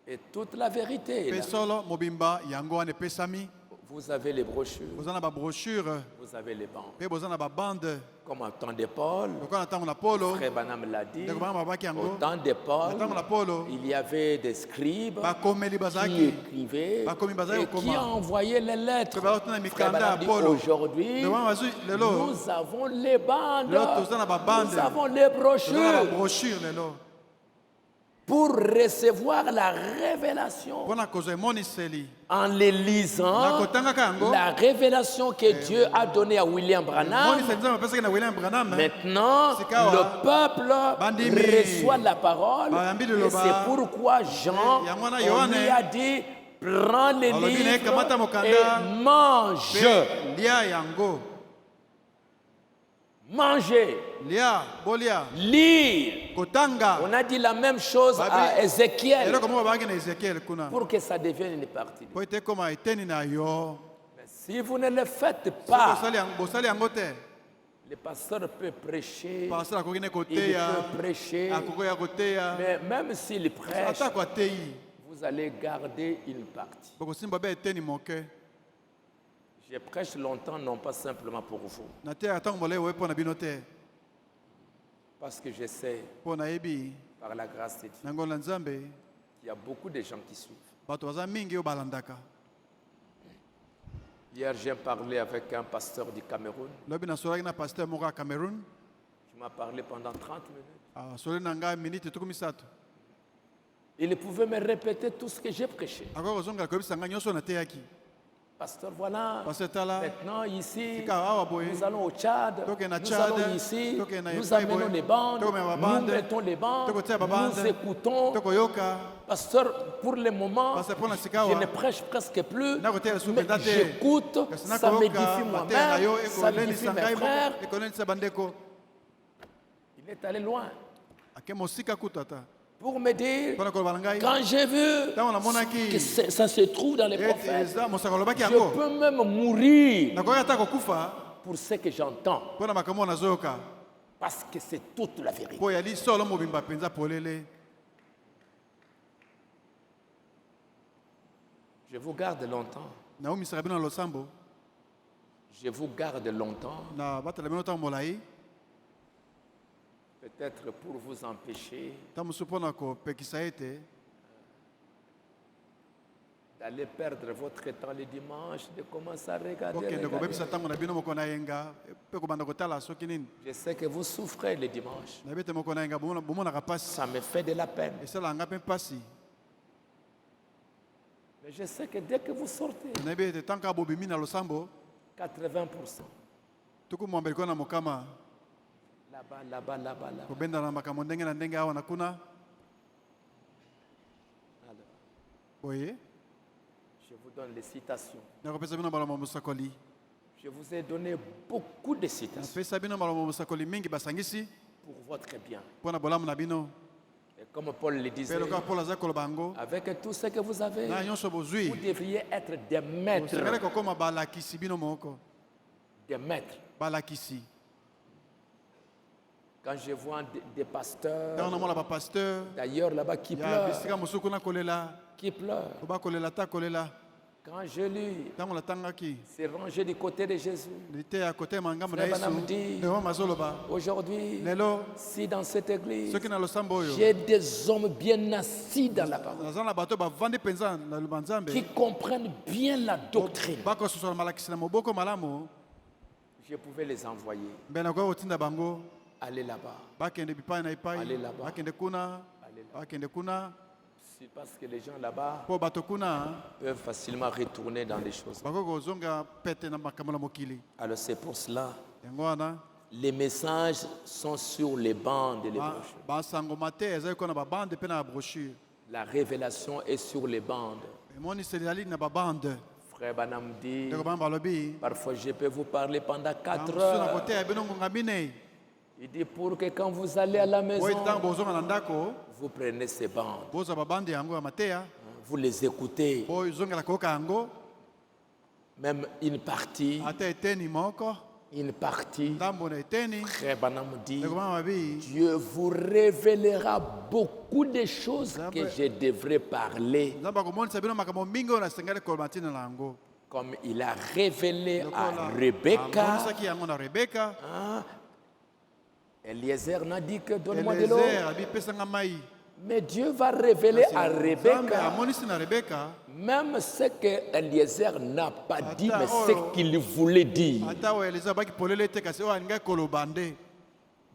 Et toute la vérité est mpe là. solo mobimba yango wana epesami. Vous avez les brochures, boza na babrochure vous avez les bandes. mpe boza na babande. Comme au temps de Paul, lokola na ntango na polo Frère Banam l'a dit, ndeko bana babaki au yango. temps de na Paul, ntango na polo il y avait des scribes bakomeli qui bazalaki écrivaient bakomi bazali et qui kokoma. envoyaient les lettres. mpe baotuna Frère mikanda Banam ya dit, polo. aujourd'hui, ndeko bana bazwi lelo nous avons les bandes, lelo toza na babande nous avons les toza na brochures babrochure lelo pour recevoir la révélation mpona kozwa emoniseli. en les lisant. na kotangaka yango La révélation que Dieu a donnée à William Branham. emoniseli nzambe apesaki na William Branham. Maintenant, Sikawa. le peuple Bandimi. reçoit la parole. Bayambi Et liloba. c'est pourquoi Jean Yango wana on Yohane. lui a dit, prends les Alobi na ye, livres kamata mokanda. et mange. mpe lia yango. Mangez, lia bolia lire. kotanga. On a dit la même chose à Ézéchiel eloko moko babaki na Ezekiel kuna pour que ça devienne une partie. po ete ekoma eteni na yo. Mais si vous ne le faites Soki pas, bosali yango te. le pasteur peut prêcher, pasteur akoki ne il koteya peut prêcher, akoki ya koteya mais même s'il prêche, atako ateyi vous allez garder une partie. bokosimba be eteni moke. Je prêche longtemps, non pas simplement pour vous, nateya ntango molai oye mpo na bino te parce que je sais, mpo nayebi par la grâce de Dieu, na ngolo na nzambe il y a beaucoup de gens qui suivent. bato baza mingi oyo balandaka. Hier, j'ai parlé avec un pasteur du Cameroun. lobi nasolaki na paster moko ya Cameroun. Il m'a parlé pendant 30 minutes. asoli na ngai miniti tuku misato. Il pouvait me répéter tout ce que j'ai prêché. akoki kozongela koyebisa ngai nyonso nateyaki. Pasteur, voilà, paster tala maintenant ici, sika awa boye nous allons au Tchad, Toke na nous Tchad, allons ici, toke na nous Epai amenons boye, les bandes, toke na nous babande, mettons les bandes, toke tia babande, nous écoutons. tokoyoka. Pasteur, pour le moment, Pasteur, pour la sikawa, je ne prêche presque plus, na koteya supe mais ndate. j'écoute, kasi ça nakoyoka m'édifie mateya na yo moi-même, ça m'édifie ekolenisa mes ngai frères. moko ekolendisa bandeko. Il est allé loin. ake mosika kutu ata pour me dire, mpona koloba na ngai quand j'ai vu ntango namonaki que ça se trouve dans les prophètes, eza mosaka olobaki je yango peux même mourir nakoki ata kokufa pour ce que j'entends, mpona makambo oyo nazoyoka parce que c'est toute la vérité. mpo yali solo mobimba mpenza polele. Je vous garde longtemps. naumisaka bino na losambo Je vous garde longtemps, na batala bino ntango molai peut-être pour vous empêcher ntango mosusu mpona kopekisa ete d'aller perdre votre temps le dimanche, de commencer à regarder. okende kobebisa ntango na bino moko na yenga mpe kobanda kotala soki nini. Je sais que vous souffrez le dimanche. nayebi ete moko na yenga bomonaka mpasi Ça me fait de la peine. esalaka nga mpe mpasi. Mais je sais que dès que vous sortez, nayebi ete ntango bobimi na losambo 80%, tuku mwambeli ko na mokama là-bas, là-bas, là-bas, là-bas. kobenda na makambo ndenge na ndenge awa na kuna Alors, boye je vous donne les citations. nakopesa bino baloma mosakoli. Je vous ai donné beaucoup de citations napesa bino baloma mosakoli mingi basangisi pour votre bien. mpo na bolamu na bino. Et comme Paul le disait, mpe lokola paul aza koloba yango avec tout ce que vous avez, na nyonso bozwi vous devriez être des maîtres. osengeli kokóma balakisi bino moko Des maîtres. balakisi. Quand je vois des pasteurs, ntango namona bapasteur d'ailleurs là-bas, qui ya pleurent, bisika mosusu kuna kolela qui pleurent. oba kolela ta kolela. Quand je lis, ntango natangaki c'est rangé du côté de Jésus. lite ya kotema ngambo na Frère yesu Banamdi. ndemo mazoloba Aujourd'hui, lelo si dans cette église, soki na losambo oyo j'ai des hommes bien assis dans la parole, naza na bato bavandi mpenza na luba nzambe qui comprennent bien la doctrine, bakososola malakisi na moboko malamu je pouvais les envoyer. mbe nakoki kotinda bango Aller là-bas. bakende bipai na epai Allez là-bas. bakende kuna Allez là. bakende kuna C'est parce que les gens là-bas mpo bato kuna peuvent facilement retourner dans les choses. bakoki kozonga pete na makambo na mokili. Alors c'est pour cela, yango wana les messages sont sur les bandes et les ba- brochures. basangoma te ezali kona babande mpe na babrochure La révélation est sur les bandes. emoniseli ezali na babande. Frère Banam dit, ndeko bana balobi parfois je peux vous parler pendant 4 mosusu na heures. koteya bino ngonga minei Il dit pour que quand vous allez à la maison, oyo ntango bozonga na ndako vous prenez ces bandes, bozwa babande yango ya mateya vous les écoutez, mpo ezongela koyoka yango même une partie, ata eteni moko ndambo na eteni. Frère Banam dit, ndeko bana babi Dieu vous révélera beaucoup de choses que je devrais parler, nzambe akomonisa bino makambo mingi oyo nasengeli koloba ntina na yango. comme il a révélé à Lokola Rebecca. amonisaki yango na rebeka. Hein? Eliezer n'a dit que donne-moi de l'eau. elezer abi pesanga mai. Mais Dieu va révéler à nzambe Rebecca amonisi na rebeka même ce que Eliezer n'a pas dit, mais oh, ce qu'il voulait dire. ata oyo elezer abaki polele te kasi oyo alingaki koloba nde.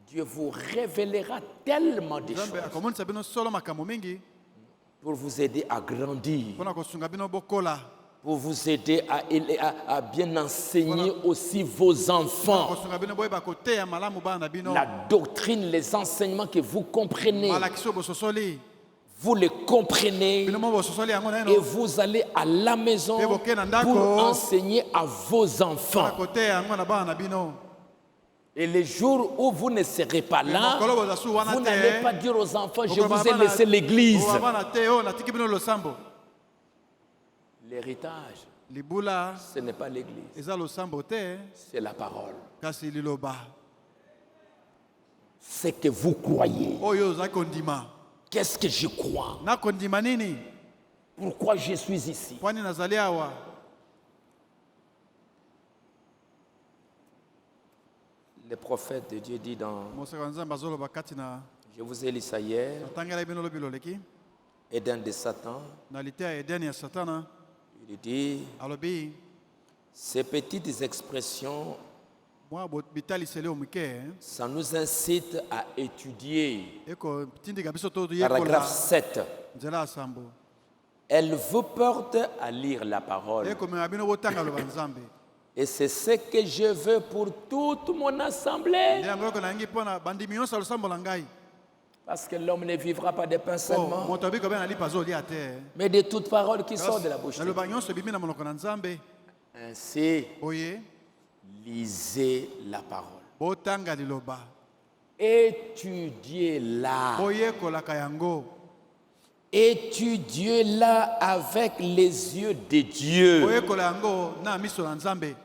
Dieu vous révélera tellement de nzambe choses akomonisa bino solo makambo mingi pour vous aider à grandir, mpona kosunga bino bokola, pour vous aider à bien enseigner aussi vos enfants. kosunga bino boyeba koteya malamu bana na bino. La doctrine, les enseignements que vous comprenez, malakisi oyo bososoli vous les comprenez bino mo bososoli yango na et eno vous allez à la maison Et boke na ndako. pour enseigner à vos mpona enfants. koteya yango na bana na bino. Et les jours où vous ne serez pas là, mokolo bozasu wana vous te n'allez pas dire aux enfants, je Okoloba vous ai bana- laissé l'église. Okoloba bana te oyo natiki bino losambo. L'héritage, libula ce n'est pas l'église, eza losambo te c'est la parole. kasi liloba Ce que vous croyez. oyo ozali kondima. Qu'est-ce que je crois? nakondima nini Pourquoi je suis ici? pwani nazali awa. Le prophète de Dieu dit dans, mosaka wa nzambe azoloba kati na je vous ai lu ça hier, natangela bino lobi loleki Éden de Satan. na liteya edeni ya satana. Il dit, alobi ces petites expressions, mwa bitaliseli oyo moke ça nous incite à étudier. ekotindika biso to Paragraphe yekola 7. nzela ya sambo. Elle vous porte à lire la parole. ekomema bino botanga loba nzambe. Et c'est ce que je veux pour toute mon assemblée. nde yango yoko nayangi mpona bandimi nyonso ya losambo na ngai. Parce que l'homme ne vivra pas de pain po seulement, moto abi kobe na lipa azolia te mais de toute parole qui sort de la bouche de Dieu. naloba nyonso ebimi na monoko na nzambe. Ainsi, oye lisez la parole. botanga liloba. étudiez-la. boyekolaka yango. Étudiez-la avec les yeux de Dieu, Boyekola yango na miso na Nzambe.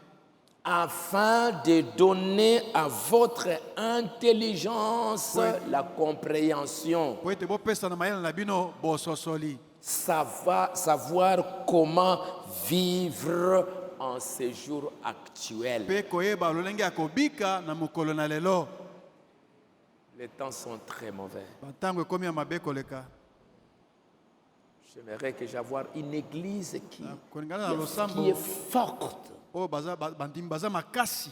afin de donner à votre intelligence la compréhension, Po ete bopesa na mayele na bino bososoli. savoir comment vivre en ce jour actuel. Pe koyeba lolenge ya kobika na mokolo na lelo. Les temps sont très mauvais. Bantango ekomi ya mabe koleka. J'aimerais que j'avoir une église qui Koningana na losambo est forte, oyo bandimi baza makasi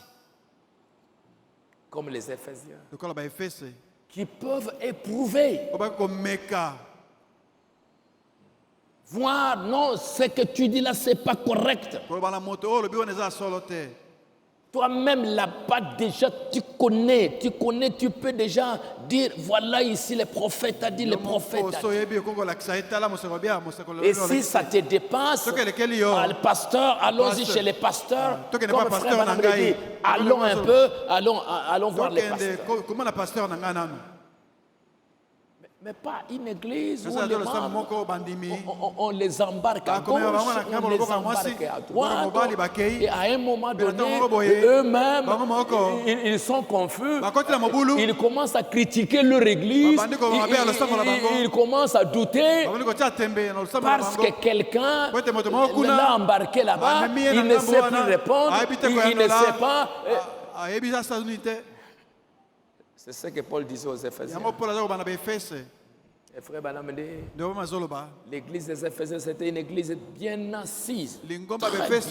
comme les Éphésiens, lokola baefese qui peuvent éprouver, oyo bakomeka voir, non, ce que tu dis là, c'est pas correct. koloba na moto oyo lobi wana eza solo te. Toi-même là-bas déjà, tu connais, tu peux déjà dire, voilà ici le prophète a dit, le prophète a dit. Et si ça te dépasse, le pasteur, allons-y chez les pasteurs, comme frère Branham le dit, allons un peu, allons voir les pasteurs. Mais pas une église où les membres, on les embarque à gauche, on les embarque à droite, et à un moment donné, eux-mêmes, ils sont confus, ils commencent à critiquer leur église, ils commencent à douter, parce que quelqu'un l'a embarqué là-bas, il ne sait plus répondre, il ne sait pas. C'est ce que Paul disait aux Éphésiens. Et frère Branham dit, l'église des Éphésiens, c'était une église bien assise. Très bien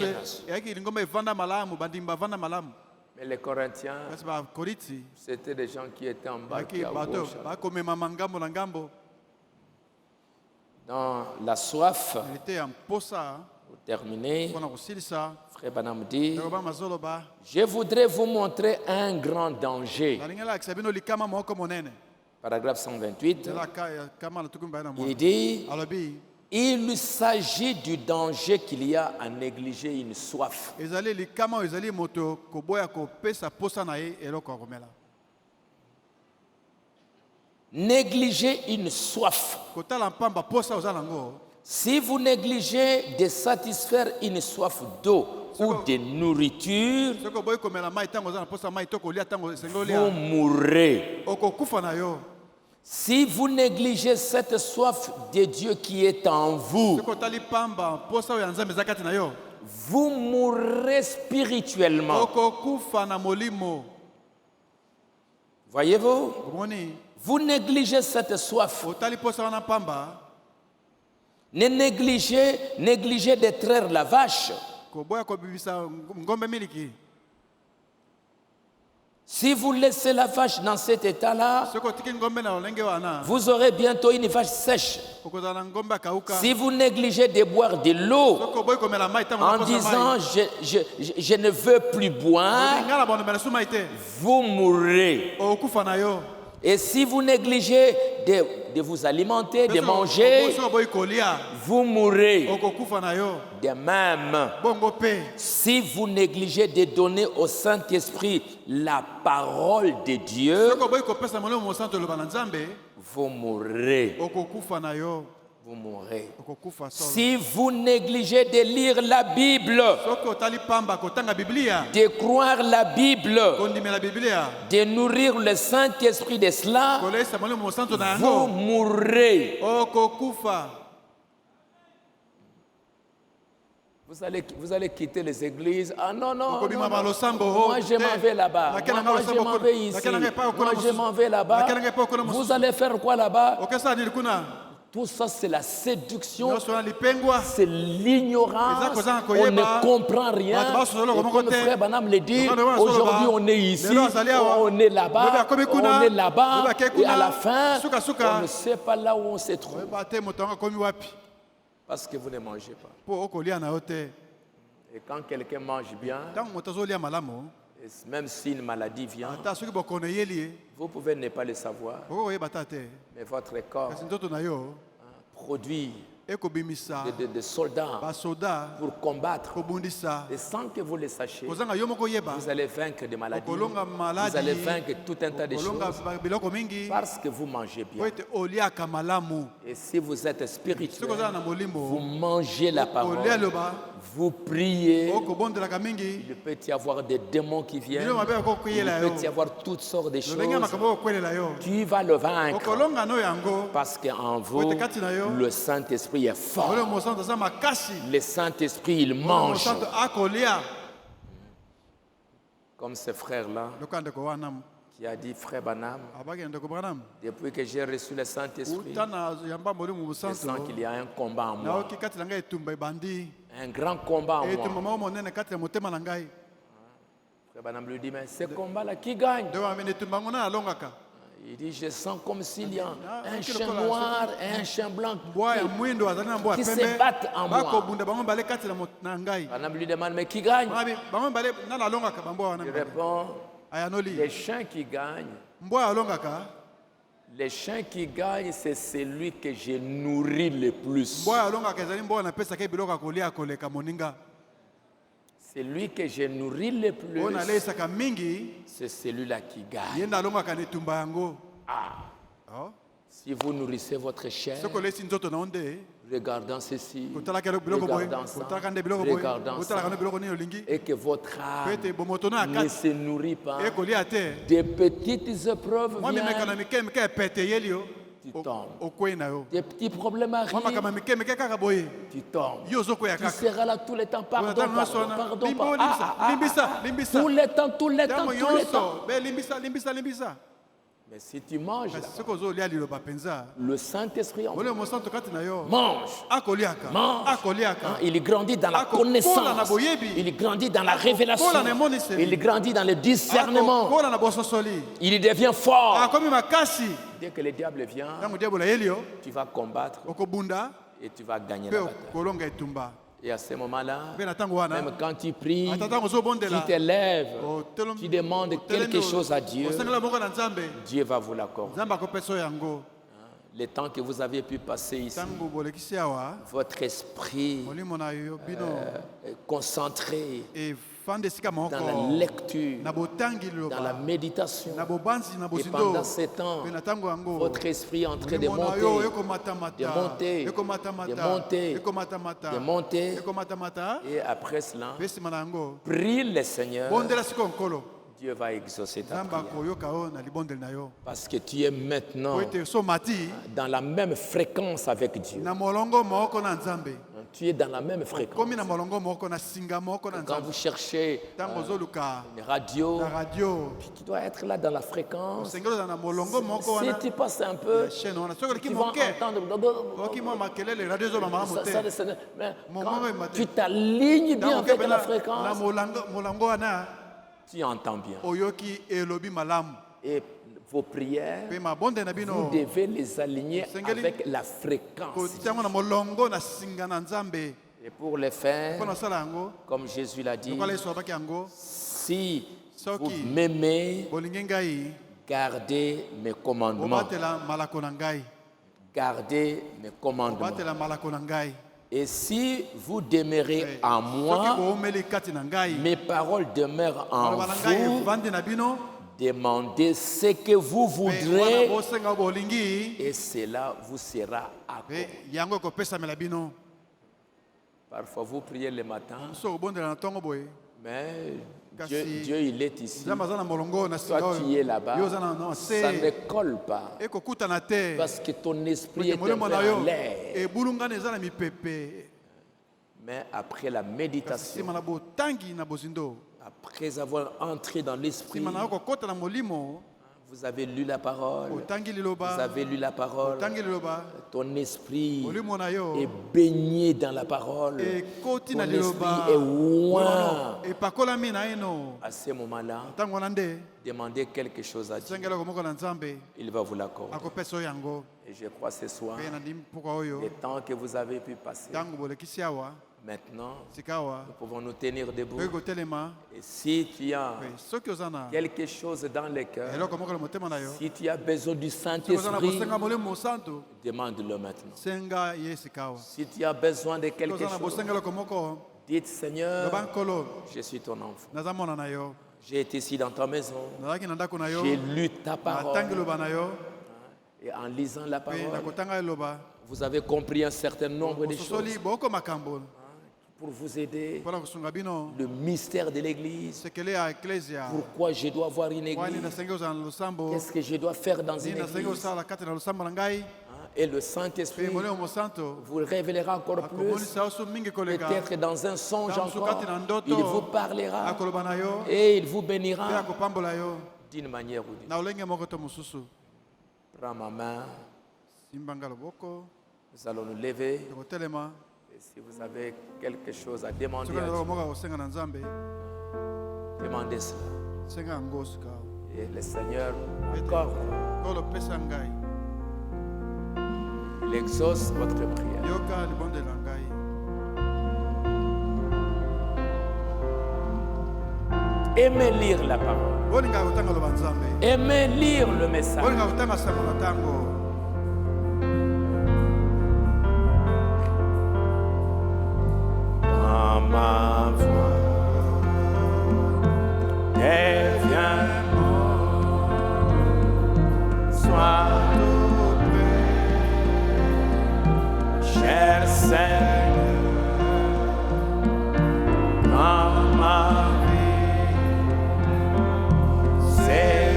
assise. Mais les Corinthiens, c'était des gens qui étaient embarqués à gauche. Dans la soif, pour terminer, frère Branham dit, je voudrais vous montrer un grand danger. Paragraphe 128, il dit, il s'agit du danger qu'il y a à négliger une soif. Négliger une soif. Si vous négligez de satisfaire une soif d'eau ou de nourriture, vous mourrez. Si vous négligez cette soif de Dieu qui est en vous, vous mourrez spirituellement. Voyez-vous? Vous négligez cette soif. Ne négligez de traire la vache. Si vous laissez la vache dans cet état-là, vous aurez bientôt une vache sèche. Si vous négligez de boire de l'eau en disant je ne veux plus boire, vous mourrez. Et si vous négligez de vous alimenter, de manger, vous mourrez. De même, si vous négligez de donner au Saint-Esprit la parole de Dieu, vous mourrez. Vous mourrez. Si vous négligez de lire la Bible, de croire la Bible, de nourrir le Saint-Esprit de cela, vous mourrez. Vous allez quitter les églises. Ah non, non, non, non. Moi je m'en vais là-bas. Moi je m'en vais ici. Moi je m'en vais là-bas. Vous allez faire quoi là-bas? Tout ça, c'est la séduction, c'est l'ignorance, on ne comprend rien. Et comme frère Branham le dit, aujourd'hui on est ici, on est là-bas, on est là-bas, et à la fin, on ne sait pas là où on se trouve. Parce que vous ne mangez pas. Et quand quelqu'un mange bien, et même si une maladie vient, vous pouvez ne pas le savoir, mais votre corps produit ekobimisa de soldats basoda pour combattre. kobundisa Et sans que vous le sachiez, kozanga yo moko yeba vous allez vaincre des maladies. okolonga Vous maladi allez vaincre tout un tas de okolonga choses biloko mingi parce que vous mangez po bien. ete oliaka malamu Et si vous êtes soki spirituel, ozala na vous molimo mangez la parole, olia loba vous priez, okobondelaka mingi il peut y avoir des démons qui viennent, biloko mabe il akokweyela yo peut y avoir toutes sortes de lolenge ya choses. makambo okokwelela yo Tu vas le vaincre okolonga no yango parce qu'en vous, le Saint-Esprit est fort. ole mosantu aza makasi Le Saint-Esprit, il ole mange. mosantu akolia Comme ce frère-là loka ndeko wana qui a dit, frère Banam, abaki ndeko branam depuis que j'ai reçu le Saint-Esprit, uta na yamba molimo je mosantu sens qu'il y a un combat en moi. naoki kati na ngai etumba ebandi Un grand combat en etumba moi. moko monene kati ya motema na ngai Frère Banam lui dit, mais ce combat-là, qui gagne? ndeko amene etumba yango na alongaka Il dit, je sens comme s'il y a un ok, chien le noir et un chien blanc mbwa ya mwindo azali na mbwa qui ya se pembe battent en moi. bakobunda bango mibale kati na ngai Banam lui demande, mais qui gagne? bango mibale nani alongaka bambwa wana Il mibale répond, ayanoli les chiens qui gagnent, mbwa alongaka les chiens qui gagnent, c'est celui que je nourris le plus. mbwa alongaka ezali mbwa napesaka biloko ya kolia koleka moninga Celui que je nourris le plus, oyo naleisaka mingi c'est celui-là qui gagne. ye nde alongaka na etumba yango Oh. Si vous nourrissez votre chair, soki olesi nzoto na yo nde regardant ceci, kotalaka biloko boye regardant ça, kotalaka nde biloko boye regardant kotalaka nde ça, biloko nini olingi et que votre po âme ete bomoto na ya ne kati se nourrit pas, ekolia te des petites épreuves mwa mimeka na viennent, mike mike epete eyeli yo tu tombes. okwei na yo Des petits problèmes mwa arrivent, makambo mike mike kaka boye tu tombes. yo ozokweya Tu kaka seras là tout le temps, pardon, ntango nyonso pardon, wana pardon, limbo pardon. limbisa limbisa Tout le temps, tout le temps, ntango tout le temps. nyonso be limbisa Mais si tu manges, kasi là, soki ozolia liloba mpenza le Saint-Esprit en olio mosantu kati na yo mange. akoliaka Mange. akoliaka Hein, il grandit dans la Akokola na connaissance, boyebi. il grandit dans la révélation, Akokola na emoniseli. il grandit dans le discernement, akokola na bososoli il devient fort. akomi makasi Dès que le diable vient, ntango diabolo ayeli yo tu vas combattre okobunda et tu vas gagner mpe la bataille. okolonga etumba Et à ce moment-là, mpe na ntango wana même quand tu pries, ata ntango tu ozobondela te lèves, otelemi- tu demandes otelemi quelque chose à Dieu, osengela moko na nzambe Dieu va vous l'accorder. nzambe akopesa yo yango Le temps que vous avez pu passer ici, ntango bolekisi awa votre esprit molimo na yo bino est concentré efanda esika dans la moko lecture, na botangi dans la liloba méditation. na bobanzi na Et bosindo pendant ce temps, mpe na ntango yango votre esprit est en train de molimo na yo monter, ekomatamata de monter, ekomatamata de monter, ekomatamata de monter. ekomatamata Et après cela, mpe nsima na yango prie le Seigneur, bondela sikoyo nkolo Dieu va exaucer ta nzambe prière. akoyoka yo na libondeli na yo Parce que tu es maintenant po ete so mati dans la même fréquence avec Dieu. na molongo moko na nzambe Tu es dans la même fréquence. komi na molongo moko na singa moko na Quand vous nzambe cherchez ntango ozoluka une radio, na radio tu dois être là dans la fréquence. osengeli oza na molongo moko Si wana tu passes un peu, chaîne wana soki oleki tu vas moke entendre. oki mwa makelele radio ezoba malamu te Mais Mon quand maman m'a dit- tu t'alignes bien ntango avec okebela la na fréquence, molongo wana tu entends bien. oyoki elobi malamu Et vos prières, mpe mabonde na vous bino devez les aligner Sengeli- avec la fréquence. kotia yango na molongo na singa na nzambe Et pour le faire, mpo na osala yango comme Jésus l'a dit, lokola yesu abaki yango si Soki. vous m'aimez, bolingi ngai gardez mes commandements. obatela malako na ngai Gardez mes commandements. obatela malako na ngai Et si vous demeurez en soki moi, boomeli kati na ngai mes paroles demeurent en maloba na ngai vous, evandi na bino demandez ce que vous mpe wana voudrez bosenga bolingi et cela vous sera accordé. mpe yango ekopesamela bino Parfois vous priez le matin, so obondela na ntongo boye mais Kasi- Dieu il est ici. nzambe aza na molongo na singa Toi tu es oyo là-bas, yo oza na ça ne se colle pas ekokutana te parce que ton esprit ete est un peu molimo na en yo l'air. ebulungana eza na mipepe Mais après la méditation, nsima na botangi na bozindo après avoir entré dans l'esprit, nsima na yo kokɔta na molimo vous avez lu la parole, otangi vous liloba avez lu la parole, otangi liloba ton esprit molimo na yo est baigné dans la parole. ekoti Ton na liloba esprit est oint. epakolami na eno À ce moment-là, ntango wana nde demandez quelque chose à Dieu. sengelako moko na nzambe Il va vous l'accorder. akopesa oyo yango Et je crois ce soir, mpe na ndimi mpoka oyo le temps que vous avez pu passer, ntango bolekisi awa Maintenant, sikawa nous pouvons nous tenir debout. toyei kotelema Et si tu as mpe soki oza na quelque chose dans le cœur, eloko moko na motema na yo si tu as besoin du soki oza na Saint-Esprit, bosenga molimo mosantu demande-le maintenant. senga ye sikawa Si tu as besoin de soki quelque oza na chose, bosenga eloko moko dites Seigneur, loba nkolo je suis ton enfant. naza mwana na yo J'ai été ici dans ta maison. nazalaki na ndako na yo J'ai lu ta natangi parole. loba na yo Et en lisant la mpe parole, nakotanga eloba vous avez compris un certain nombre de choses bososoli boko makambo pour vous aider. mpona kosunga bino Le mystère de l'Église. sekele ya eklesia Pourquoi je dois avoir une wani église? nasengi ozala na losambo Qu'est-ce que je dois faire dans une nini nasengi église? osala kati na losambo na ngai Et le mpe Saint-Esprit molimo mosantu vous révélera encore plus. akomonisa yo so mingi koleka Peut-être dans un songe Tansu encore, kati na ndoto, il vous parlera akoloba na yo et il vous mpe bénira akopambola yo d'une manière ou d'une na olenge moko to mosusu autre. Prends ma main, simbanga loboko nous allons nous lever. tokotelema Et si vous avez quelque chose à demander soki à na eloko Dieu, moko akosenga na nzambe demandez cela. senga yango sika Et le Seigneur, encore, kolo pesa ngai il exauce votre prière. yoka libondela ngai Aimez lire la parole. bolingaka kotanga loba nzambe Aimez lire le message. bolingaka kotanga sango na ntango Dans ma voix, deviens-moi, sois tout près, cher Seigneur, dans ma vie, c'est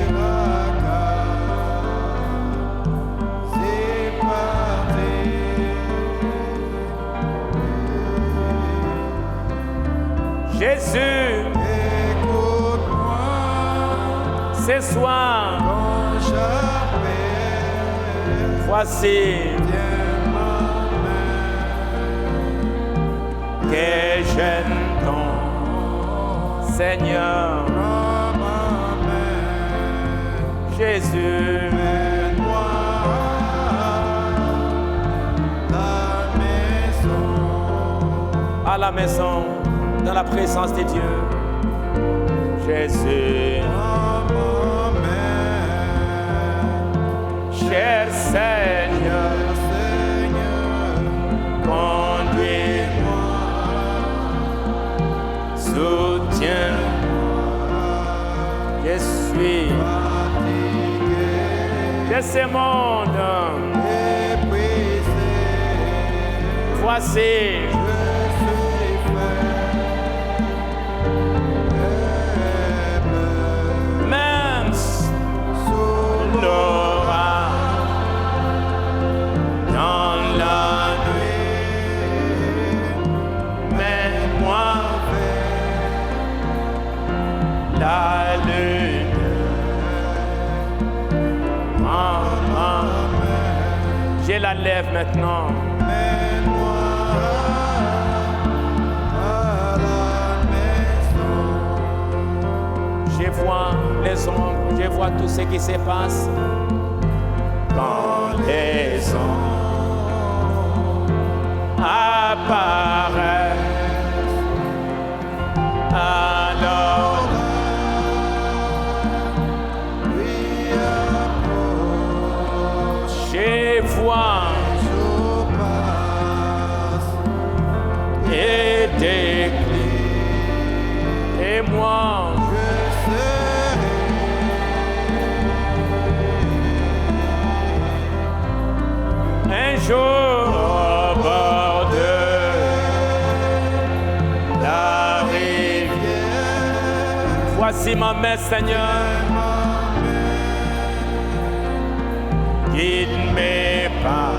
Jésus, écoute-moi ce soir, quand j'appelle voici tiens ma main que j'aime ton Seigneur, prends ma main Jésus. mène-moi à la maison dans la présence de Dieu. Jésus, prends ma main cher Seigneur, Seigneur conduis-moi, soutiens-moi. Je suis de ce monde. épuisé Voici, même l'orage, dans la nuit, mets-moi la lune. Je la lève maintenant. mène-moi à la maison Je vois les ombres, je vois tout ce qui se passe. Quand les ombres apparaissent, alors lui approche je vois je passe et décline. Et moi, je serai un jour au bord de la rivière. Voici ma main, Seigneur. Guide mes pas.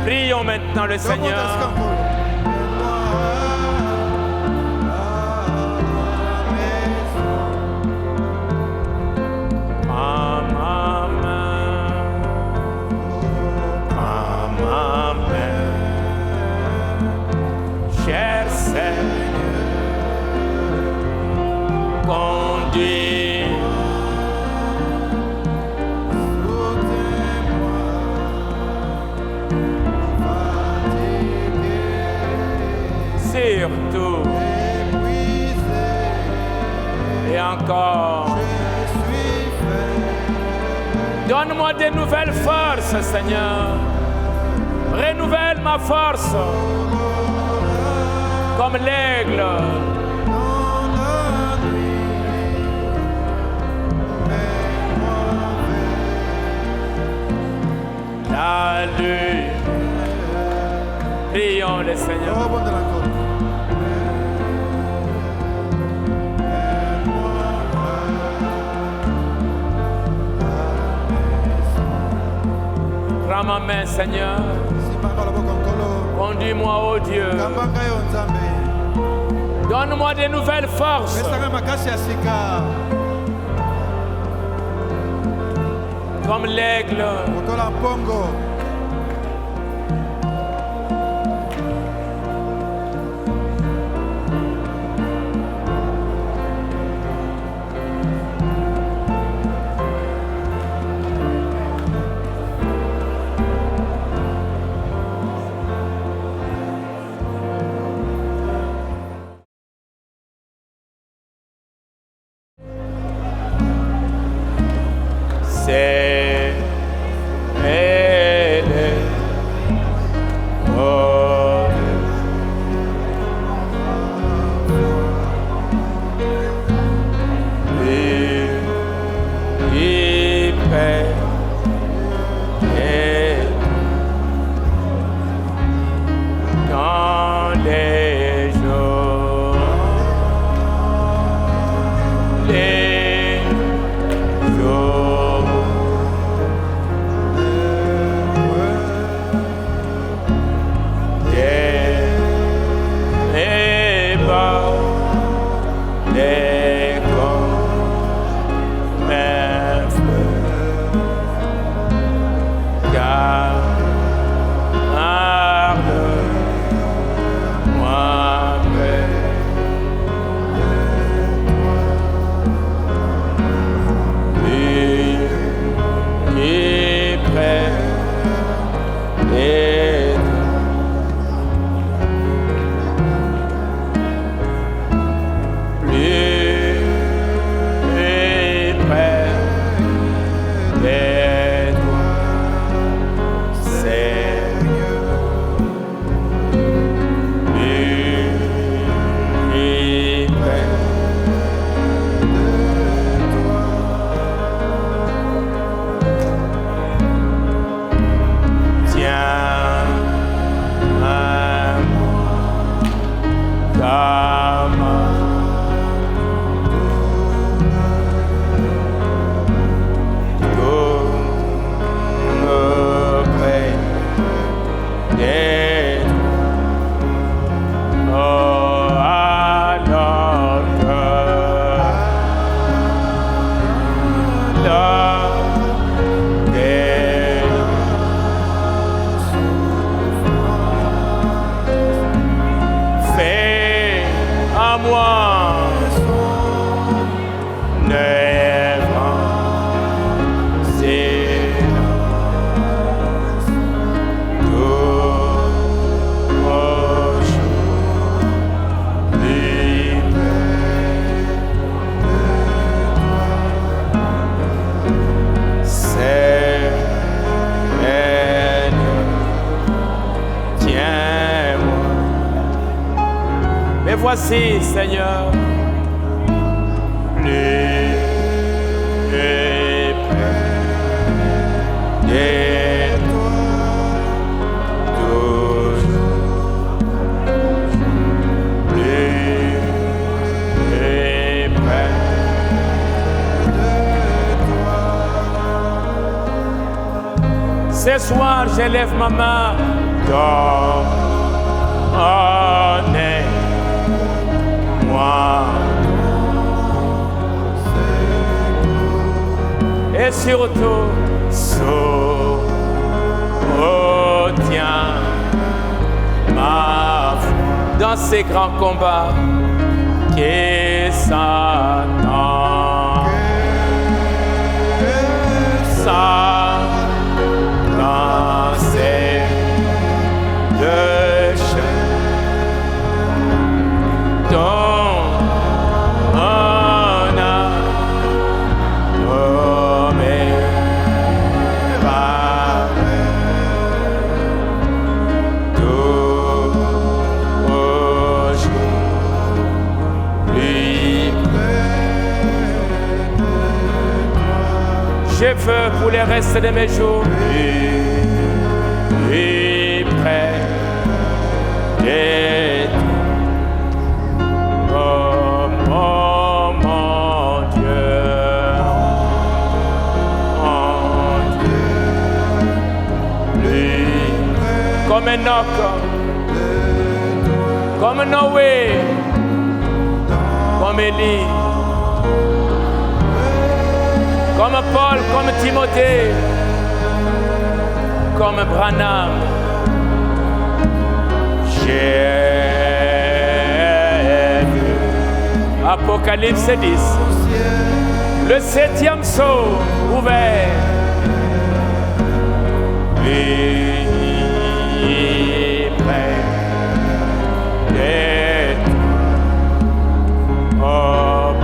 Prions maintenant le Seigneur. Prends ma main. Prends ma main. Cher Seigneur, conduis. Donne-moi des nouvelles forces, Seigneur. Renouvelle ma force comme l'aigle. La nuit, prions le Seigneur. Prends ma main, Seigneur. Conduis-moi, ô Dieu. Donne-moi de nouvelles forces. Comme l'aigle. Voici, Seigneur, plus près de toi, toujours plus près de toi. Ce soir, j'élève ma main, et surtout, soutiens ma foi dans ces grands combats qui s'attendent. Dans ces deux chemins. je veux pour le reste de mes jours. Et près d'être. Oh mon Dieu. Mon Dieu. Lui, comme Enoch, comme Noé, comme Élie, comme Paul, comme Timothée, comme Branham. J'ai vu Apocalypse 10, le 7e sceau ouvert. Et près d'être au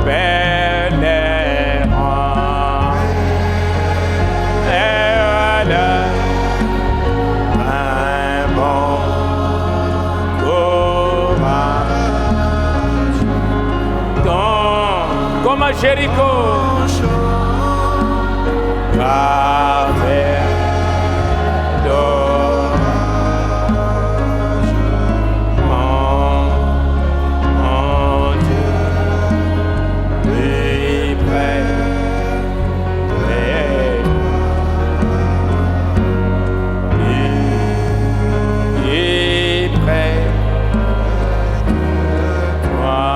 pèlerin. Elle un bon courage. Comme à Jéricho, travers d'eau. Mon Dieu, lui près lui près toi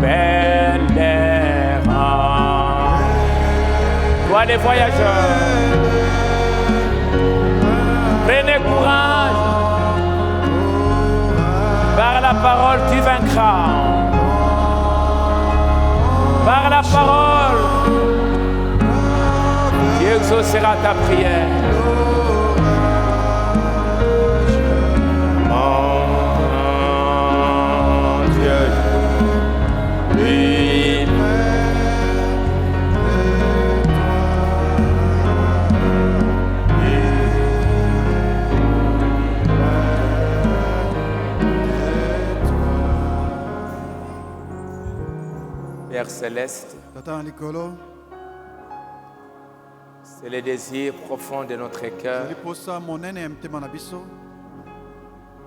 pèlerin, toi les voyageurs, prenez courage, par la parole tu vaincras, par la parole tu exauceras ta prière. Mon Dieu, lui Père céleste, Tata na likolo, c'est le désir profond de notre cœur. liposa monene ya motema na biso.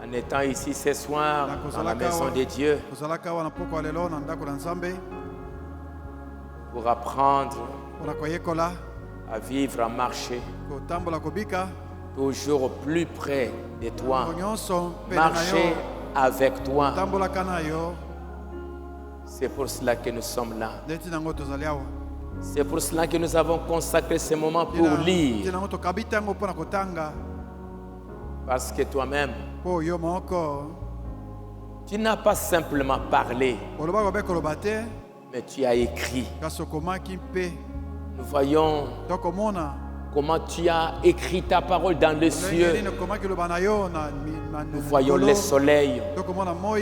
En étant ici ce soir dans la maison de Dieu kozalaka awa na poko ya lelo na ndako na Nzambe pour apprendre mpona koyekola à vivre, à marcher kotambola kobika toujours au plus près de toi, ntango nyonso pene na marcher yo avec toi. tambolaka na yo. C'est pour cela que nous sommes là. Ndeti nango tozali awa C'est pour cela que nous avons consacré ce moment pour lire. nango tokabi ntango mpona kotanga Parce que toi-même, mpo yo moko tu n'as pas simplement parlé, olobaka obe koloba te mais tu as écrit. kasi okomaki mpe Nous voyons tokomona comment tu as écrit ta parole dans les ndenge cieux. nini okomaki loba na yo na Nous voyons le soleil, tokomona moi,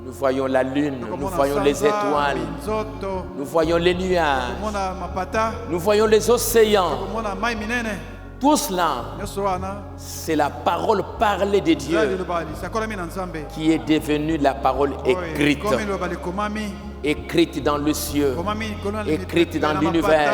nous voyons la lune, nous tokomona voyons les sanza, étoiles, minzoto, nous voyons les nuages, tokomona mapata, nous voyons les océans. tokomona mai minene. Tout cela, Nyonso wana c'est la parole parlée de eza Dieu liloba lisakolami na Nzambe qui est devenue la parole écrite. komi liloba likomami Écrite dans le ciel, komami écrite dans l'univers,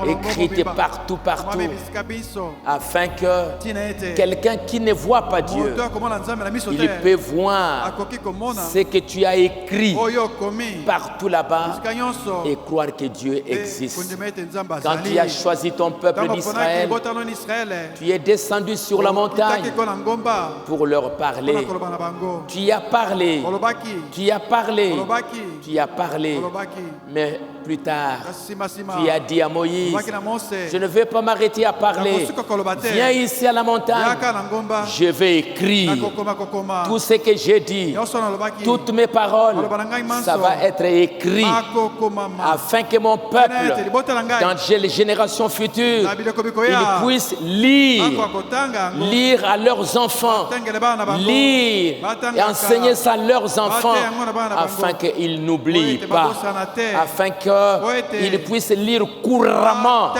écrite partout, partout, komami bisika biso afin que tina ete quelqu'un qui ne voit pas Dieu, moto akomona Nzambe na miso il te peut voir akoki komona ce que tu as écrit oyo komi partout là-bas bisika nyonso et croire que Dieu pe existe. kondima ete Nzambe Quand tu as choisi ton peuple ntango d'Israël, aponaki botano na Israele tu es descendu sur la montagne okitaki ko na ngomba pour leur mpona parler. koloba na bango Tu as parlé, olobaki tu as parlé, olobaki tu as parlé. olobaki Mais plus tard, simba tu as dit à Moïse, olobaki na Mose je ne vais pas m'arrêter à parler. nakosuka koloba te Viens ici à la montagne. yaka na ngomba Je vais écrire kokoma tout ce que j'ai dit. nyonso nalobaki Toutes mes paroles, ça va être écrit akokomama afin que mon peuple, ete libota na ngai dans les générations futures, na biloko ils bikoya puissent lire, akotanga yango lire à leurs enfants, tangele bana na bango lire et enseigner ça à leurs enfants afin qu'ils n'oublient pas, afin qu'ils puissent lire couramment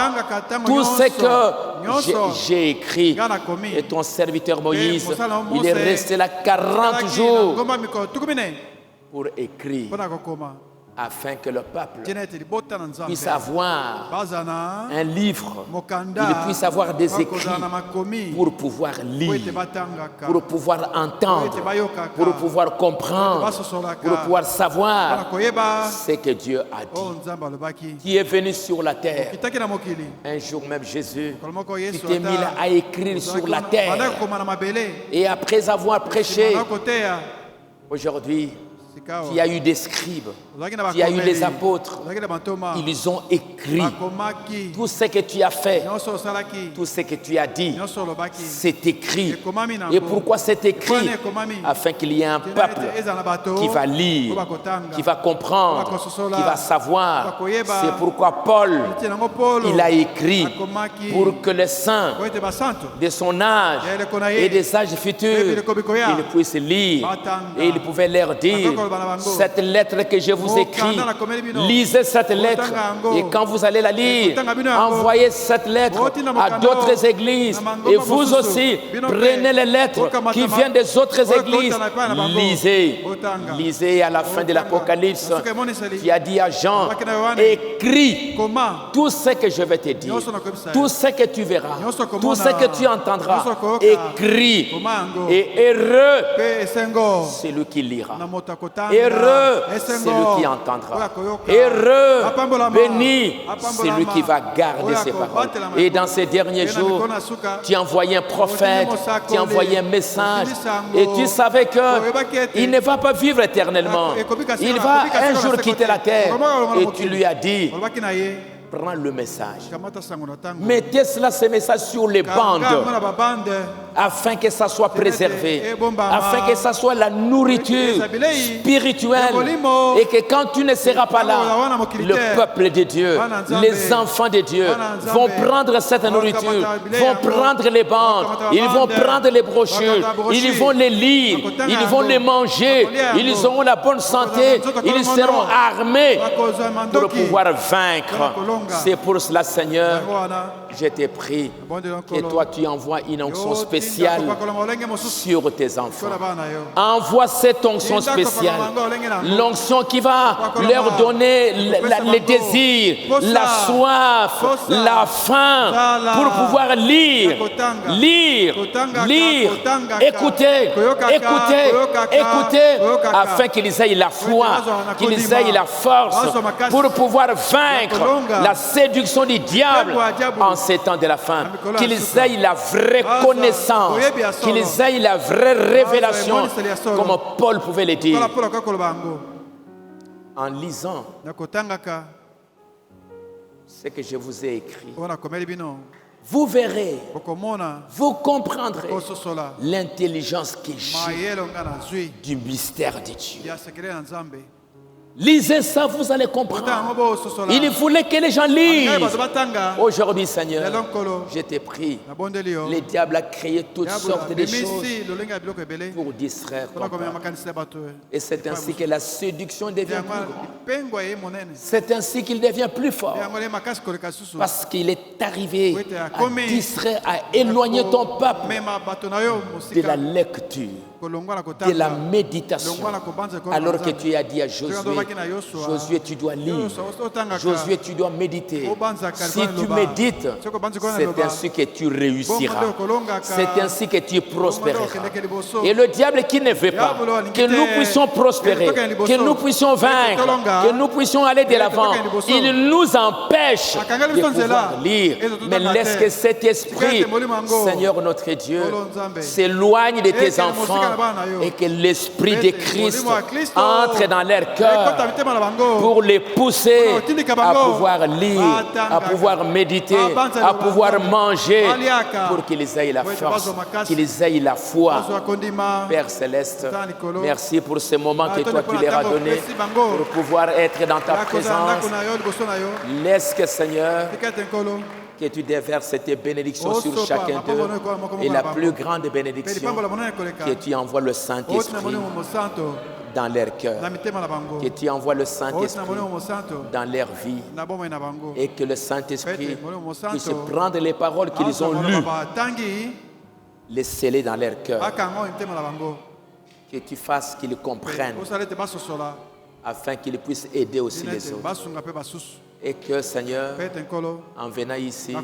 tout ce que j'ai écrit. Et ton serviteur Moïse, il est resté là 40 jours pour écrire. afin que le peuple puisse avoir un livre, il puisse avoir des écrits pour pouvoir lire, pour pouvoir entendre, pour pouvoir comprendre, pour pouvoir savoir ce que Dieu a dit. Qui est venu sur la terre. Un jour même Jésus, qui t'est mis là à écrire sur la terre. Et après avoir prêché, aujourd'hui, il y a eu des scribes, il y a eu des apôtres, ils ont écrit tout ce que tu as fait, tout ce que tu as dit, c'est écrit. Et pourquoi c'est écrit? Afin qu'il y ait un peuple qui va lire, qui va comprendre, qui va savoir. C'est pourquoi Paul, il a écrit pour que les saints de son âge et des âges futurs, ils puissent lire et il pouvait leur dire: cette lettre que je vous écris, lisez cette lettre, et quand vous allez la lire, envoyez cette lettre à d'autres églises, et vous aussi prenez les lettres qui viennent des autres églises, lisez à la fin de l'Apocalypse, qui a dit à Jean: écris tout ce que je vais te dire, tout ce que tu verras, tout ce que tu entendras, écris, et heureux celui qui lira. Heureux celui qui entendra. Heureux, béni celui qui va garder ses paroles. Et dans ces derniers jours, tu as envoyé un prophète, tu as envoyé un message, et tu savais qu'il ne va pas vivre éternellement. Il va un jour quitter la terre. Et tu lui as dit: prends le message. Mettez ce message sur les bandes afin que ça soit préservé, afin que ça soit la nourriture spirituelle, et que quand tu ne seras pas là, le peuple de Dieu, les enfants de Dieu vont prendre cette nourriture, vont prendre les bandes, ils vont prendre les brochures, ils vont les lire, ils vont les manger, ils auront la bonne santé, ils seront armés pour pouvoir vaincre. C'est pour cela, Seigneur, je t'ai pris que toi tu envoies une onction spéciale sur tes enfants. Envoie cette onction spéciale, l'onction qui va leur donner les désirs, la soif, la faim, pour pouvoir lire, écouter, afin qu'ils aient la foi, qu'ils aient la force pour pouvoir vaincre la séduction du diable en ces temps de la fin, qu'ils aient la vraie connaissance, qu'ils aient la vraie révélation, comme Paul pouvait le dire. En lisant ce que je vous ai écrit, vous verrez, vous comprendrez l'intelligence qui gît du mystère de Dieu. Lisez ça, vous allez comprendre. Il voulait que les gens lisent. Aujourd'hui, Seigneur, je t'ai pris. Le diable a créé toutes sortes de choses pour distraire ton peuple. Et c'est ainsi que la séduction devient plus grande. C'est ainsi qu'il devient plus fort. Parce qu'il est arrivé à distraire, à éloigner ton peuple de la lecture, de la méditation. Alors que tu as dit à Josué, tu dois lire. Josué, tu dois méditer. Si tu médites, c'est ainsi que tu réussiras. C'est ainsi que tu prospéreras. Et le diable qui ne veut pas que nous puissions prospérer, que nous puissions vaincre, que nous puissions aller de l'avant, il nous empêche de pouvoir lire. Mais laisse que cet esprit, Seigneur notre Dieu, s'éloigne de tes enfants, et que l'esprit de Christ entre dans leur cœur pour les pousser à pouvoir lire, à pouvoir méditer, à pouvoir manger, pour qu'ils aient la force, qu'ils aient la foi. Père Céleste, merci pour ce moment que toi tu leur as donné pour pouvoir être dans ta présence. Laisse que, Seigneur, que tu déverses cette bénédiction sur chacun d'eux, et la plus grande bénédiction, que tu envoies le Saint-Esprit dans leur cœur, que tu envoies le Saint-Esprit dans leur vie, et que le Saint-Esprit puisse prendre les paroles qu'ils ont lues, les sceller dans leur cœur, que tu fasses qu'ils comprennent afin qu'ils puissent aider aussi les autres. Et que, Seigneur, en venant ici,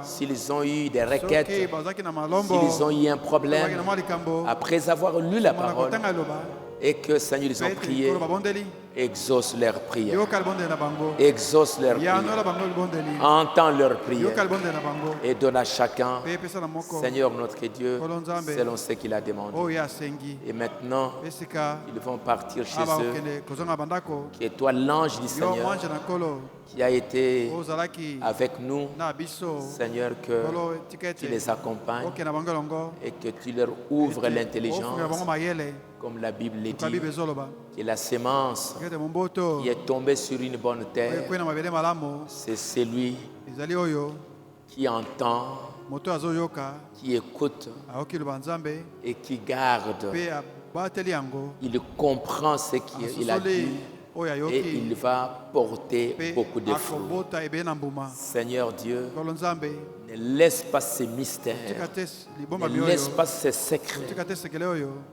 s'ils ont eu des requêtes, s'ils ont eu un problème, après avoir lu la parole, et que, Seigneur, ils ont prié, exauce leurs prières. Exauce leurs prières. Entends leurs prières. Et donne à chacun, Seigneur notre Dieu, selon ce qu'il a demandé. Et maintenant, ils vont partir chez eux. Que toi, l'ange du Seigneur, qui a été avec nous, Seigneur, que tu les accompagnes et que tu leur ouvres l'intelligence, comme la Bible le dit, que la sémence qui est tombée sur une bonne terre, c'est celui qui entend, qui écoute et qui garde. Il comprend ce qu'il a dit et il va porter beaucoup de fruits. Seigneur Dieu, ne laisse pas ces mystères, ne laisse pas ces secrets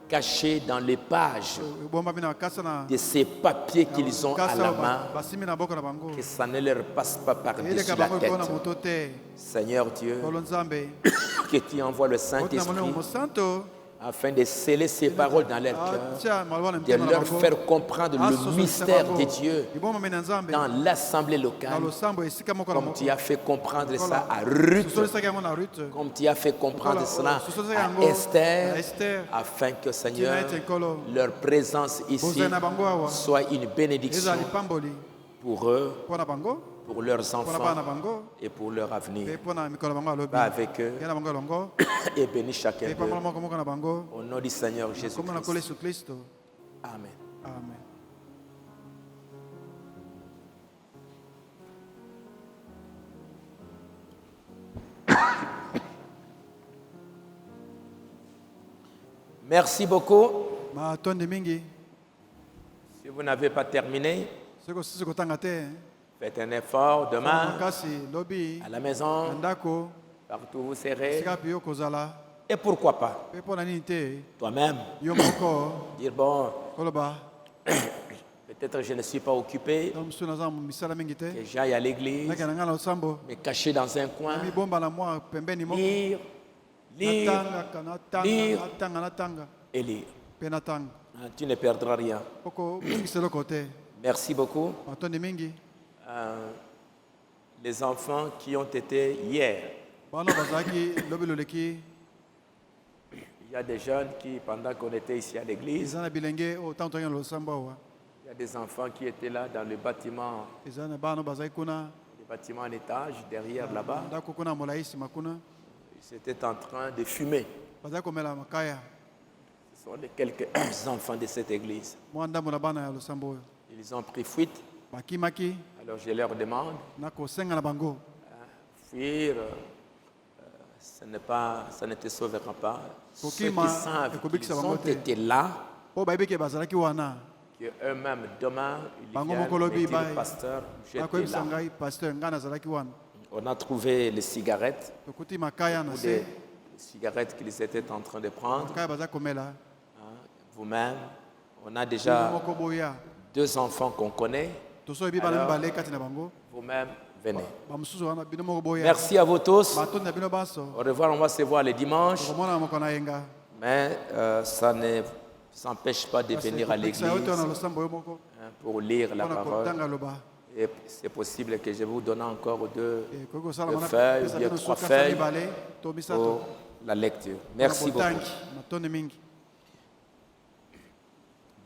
cachés dans les pages de ces papiers qu'ils ont à la main, que ça ne leur passe pas par-dessus la tête. Seigneur Dieu, que tu envoies le Saint-Esprit afin de sceller ces paroles dans leur cœur, de leur faire comprendre le mystère de Dieu dans l'assemblée locale, comme tu as fait comprendre ça à Ruth, comme tu as fait comprendre cela à Esther, afin que, Seigneur, leur présence ici soit une bénédiction pour eux, pour leurs enfants et pour leur avenir. Va avec eux et bénis chacun d'eux. Au nom du Seigneur Jésus-Christ. Amen. Amen. Merci beaucoup. Si vous n'avez pas terminé, faites un effort demain, à la maison, partout où vous serez. Et pourquoi pas toi-même dire, bon, peut-être je ne suis pas occupé, que j'aille à l'église, me cacher dans un coin, lire et lire. Tu ne perdras rien. Merci beaucoup. Les enfants qui ont été hier. Il y a des jeunes qui, pendant qu'on était ici à l'église, il y a des enfants qui étaient là dans le bâtiment en étage, derrière là-bas. Ils étaient en train de fumer. Ce sont quelques enfants de cette église. Ils ont pris fuite. Alors je leur demande, fuir, ça ne te sauvera pas. Ceux qui savent qu'ils ont été là, qu'eux-mêmes demain, ils viennent dire, pasteur, j'étais là. On a trouvé les cigarettes, des cigarettes qu'ils étaient en train de prendre. Vous-même, on a déjà 2 enfants qu'on connaît. Alors, vous-même, venez. Merci à vous tous. Au revoir, on va se voir les dimanches. Mais ça ne s'empêche pas de venir à l'église pour lire la parole. Et c'est possible que je vous donne encore 2 feuilles, 3 feuilles pour la lecture. Merci beaucoup.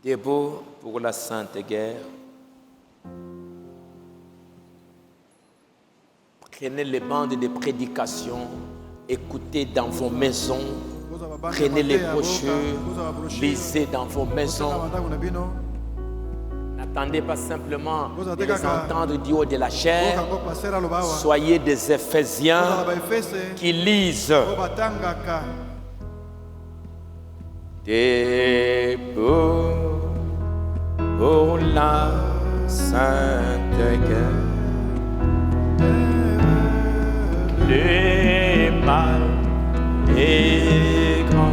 Debout pour la Sainte Guerre. Prenez les bandes de prédication, écoutez dans vos maisons, prenez les brochures, lisez dans vos maisons. N'attendez pas simplement de les entendre du haut de la chair. Soyez des Éphésiens qui lisent. Debout pour la Sainte Guerre. Le mal est grand.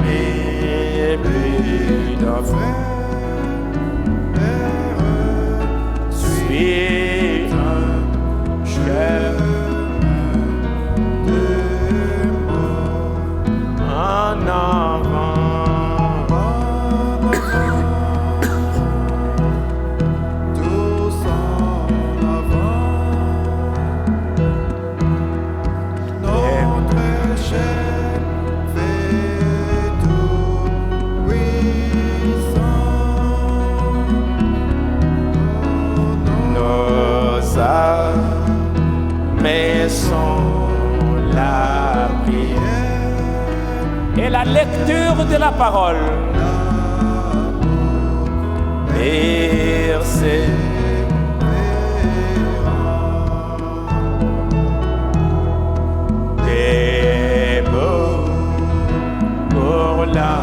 et plus d'enfants. Suis un chemin de mort en avant. Tous en avant. Notre chef fait tout puissant. Nos armées sont la prière et la lecture de la parole. Persévérant des mots pour la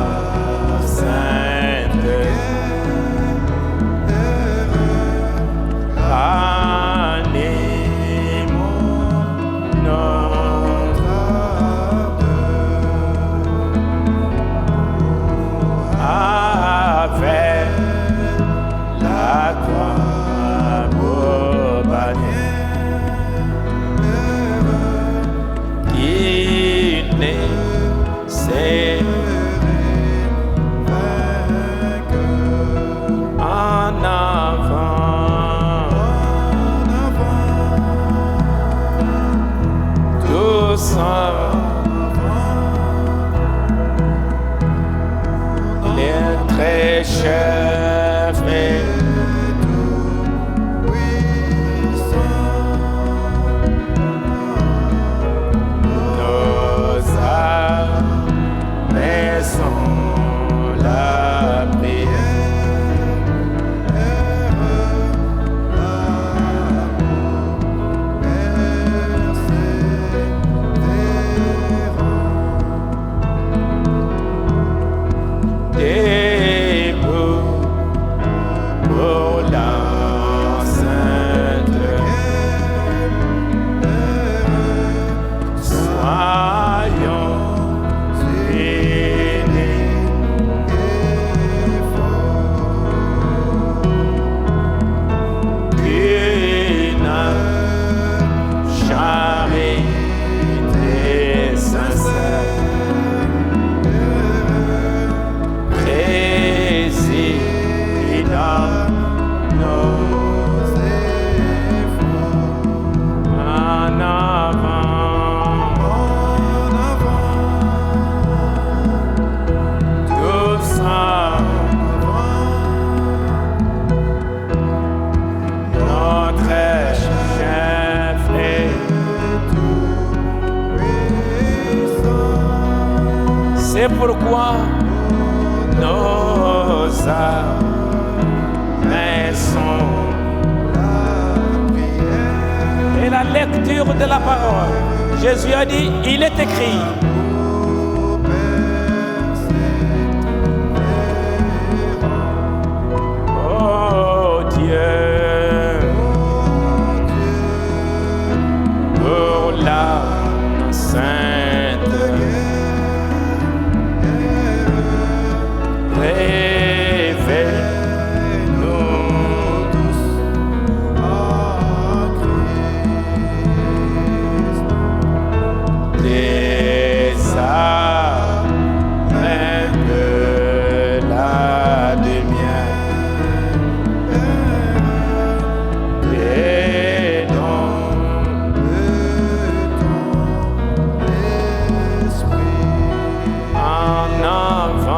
sainte animons notre avec la croix pour bannière qui n'est en avant, tous les très chefs et nos armées sont la prière debout pour la sainte. Soyons unis et forts, qu'une charité sincère préside dans nos efforts. En avant, tous notre chef est c'est pourquoi nos armées sont et la lecture de la parole. Jésus a dit, il est écrit. Oh Dieu, pour la sainte révèle-nous tous des armées de la lumière, des dons en avant.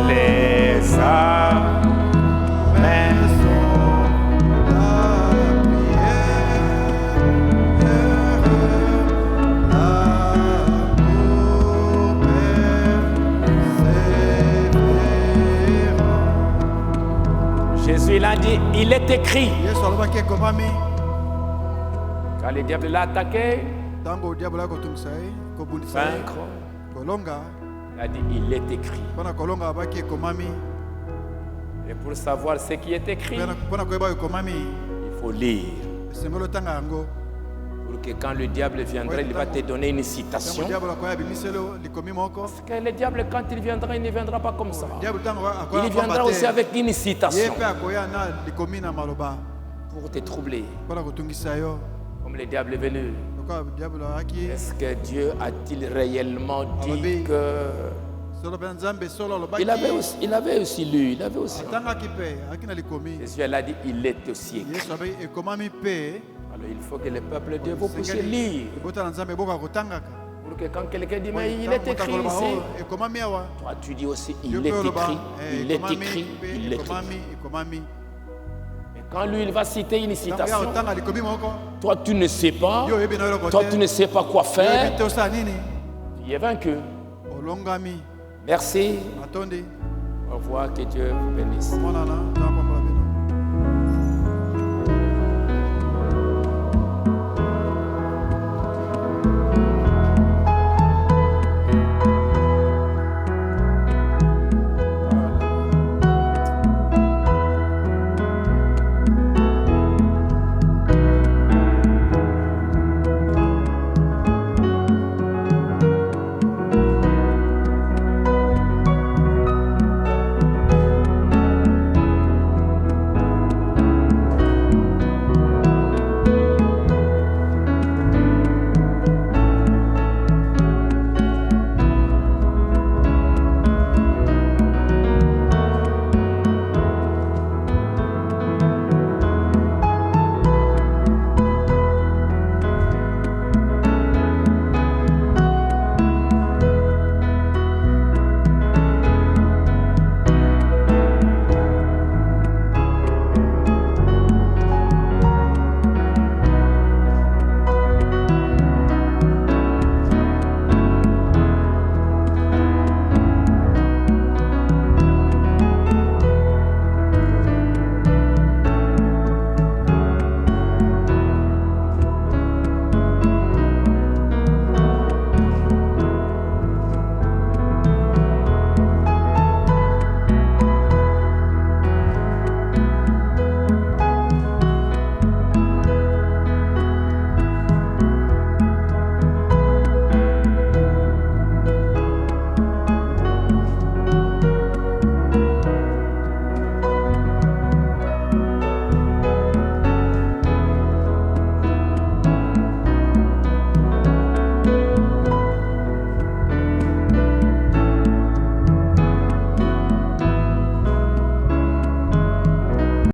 Les armées sont la Jésus l'a dit, il est écrit. Quand le diable l'a attaqué, Tango diable a kotumisa ye, kobundisa ye, vaincre, kolonga, il a dit il est écrit. pona kolonga abaki ekomami, Et pour savoir ce qui est écrit, pona koyeba ekomami, il faut lire. esengeli otanga yango. Pour que quand le diable viendra, il va te donner une Tango citation. diable akoya abimiselo likomi moko. Parce que le diable, quand il viendra, il ne viendra pas comme ça. Diable tango akoya Il viendra aussi avec une Ye citation pe akoya na likomi na maloba, pour te troubler. pona kotungisa yo. Comme le diable est venu. Lokola diable aki, Est-ce que Dieu a-t-il réellement Alabi. dit que... solo pe nzambe solo alobaki. Il avait aussi lu, il avait aussi... Atangaki pe, aki na likomi. Jésus elle a dit, il est aussi écrit. Yesu abe ekomami pe. Alors il faut que le peuple de Dieu vous puissiez lire. Ebota na nzambe eboka kotangaka. Pour que quand quelqu'un dit, mais il est écrit ici, ekomami awa. toi tu dis aussi, Yo il pe est oloba, écrit, il est ekomami écrit, pe, il est écrit. ekomami. Mais quand lui, il va citer une Tango ya citation, otanga likomi moko. toi tu ne sais pas, Yo oyebi na yo toi kote. tu ne sais pas quoi Yo faire, oyebi te osala nini. tu es vaincu. Olongami. Merci. Atondi. Au revoir, que Dieu vous bénisse. Monana.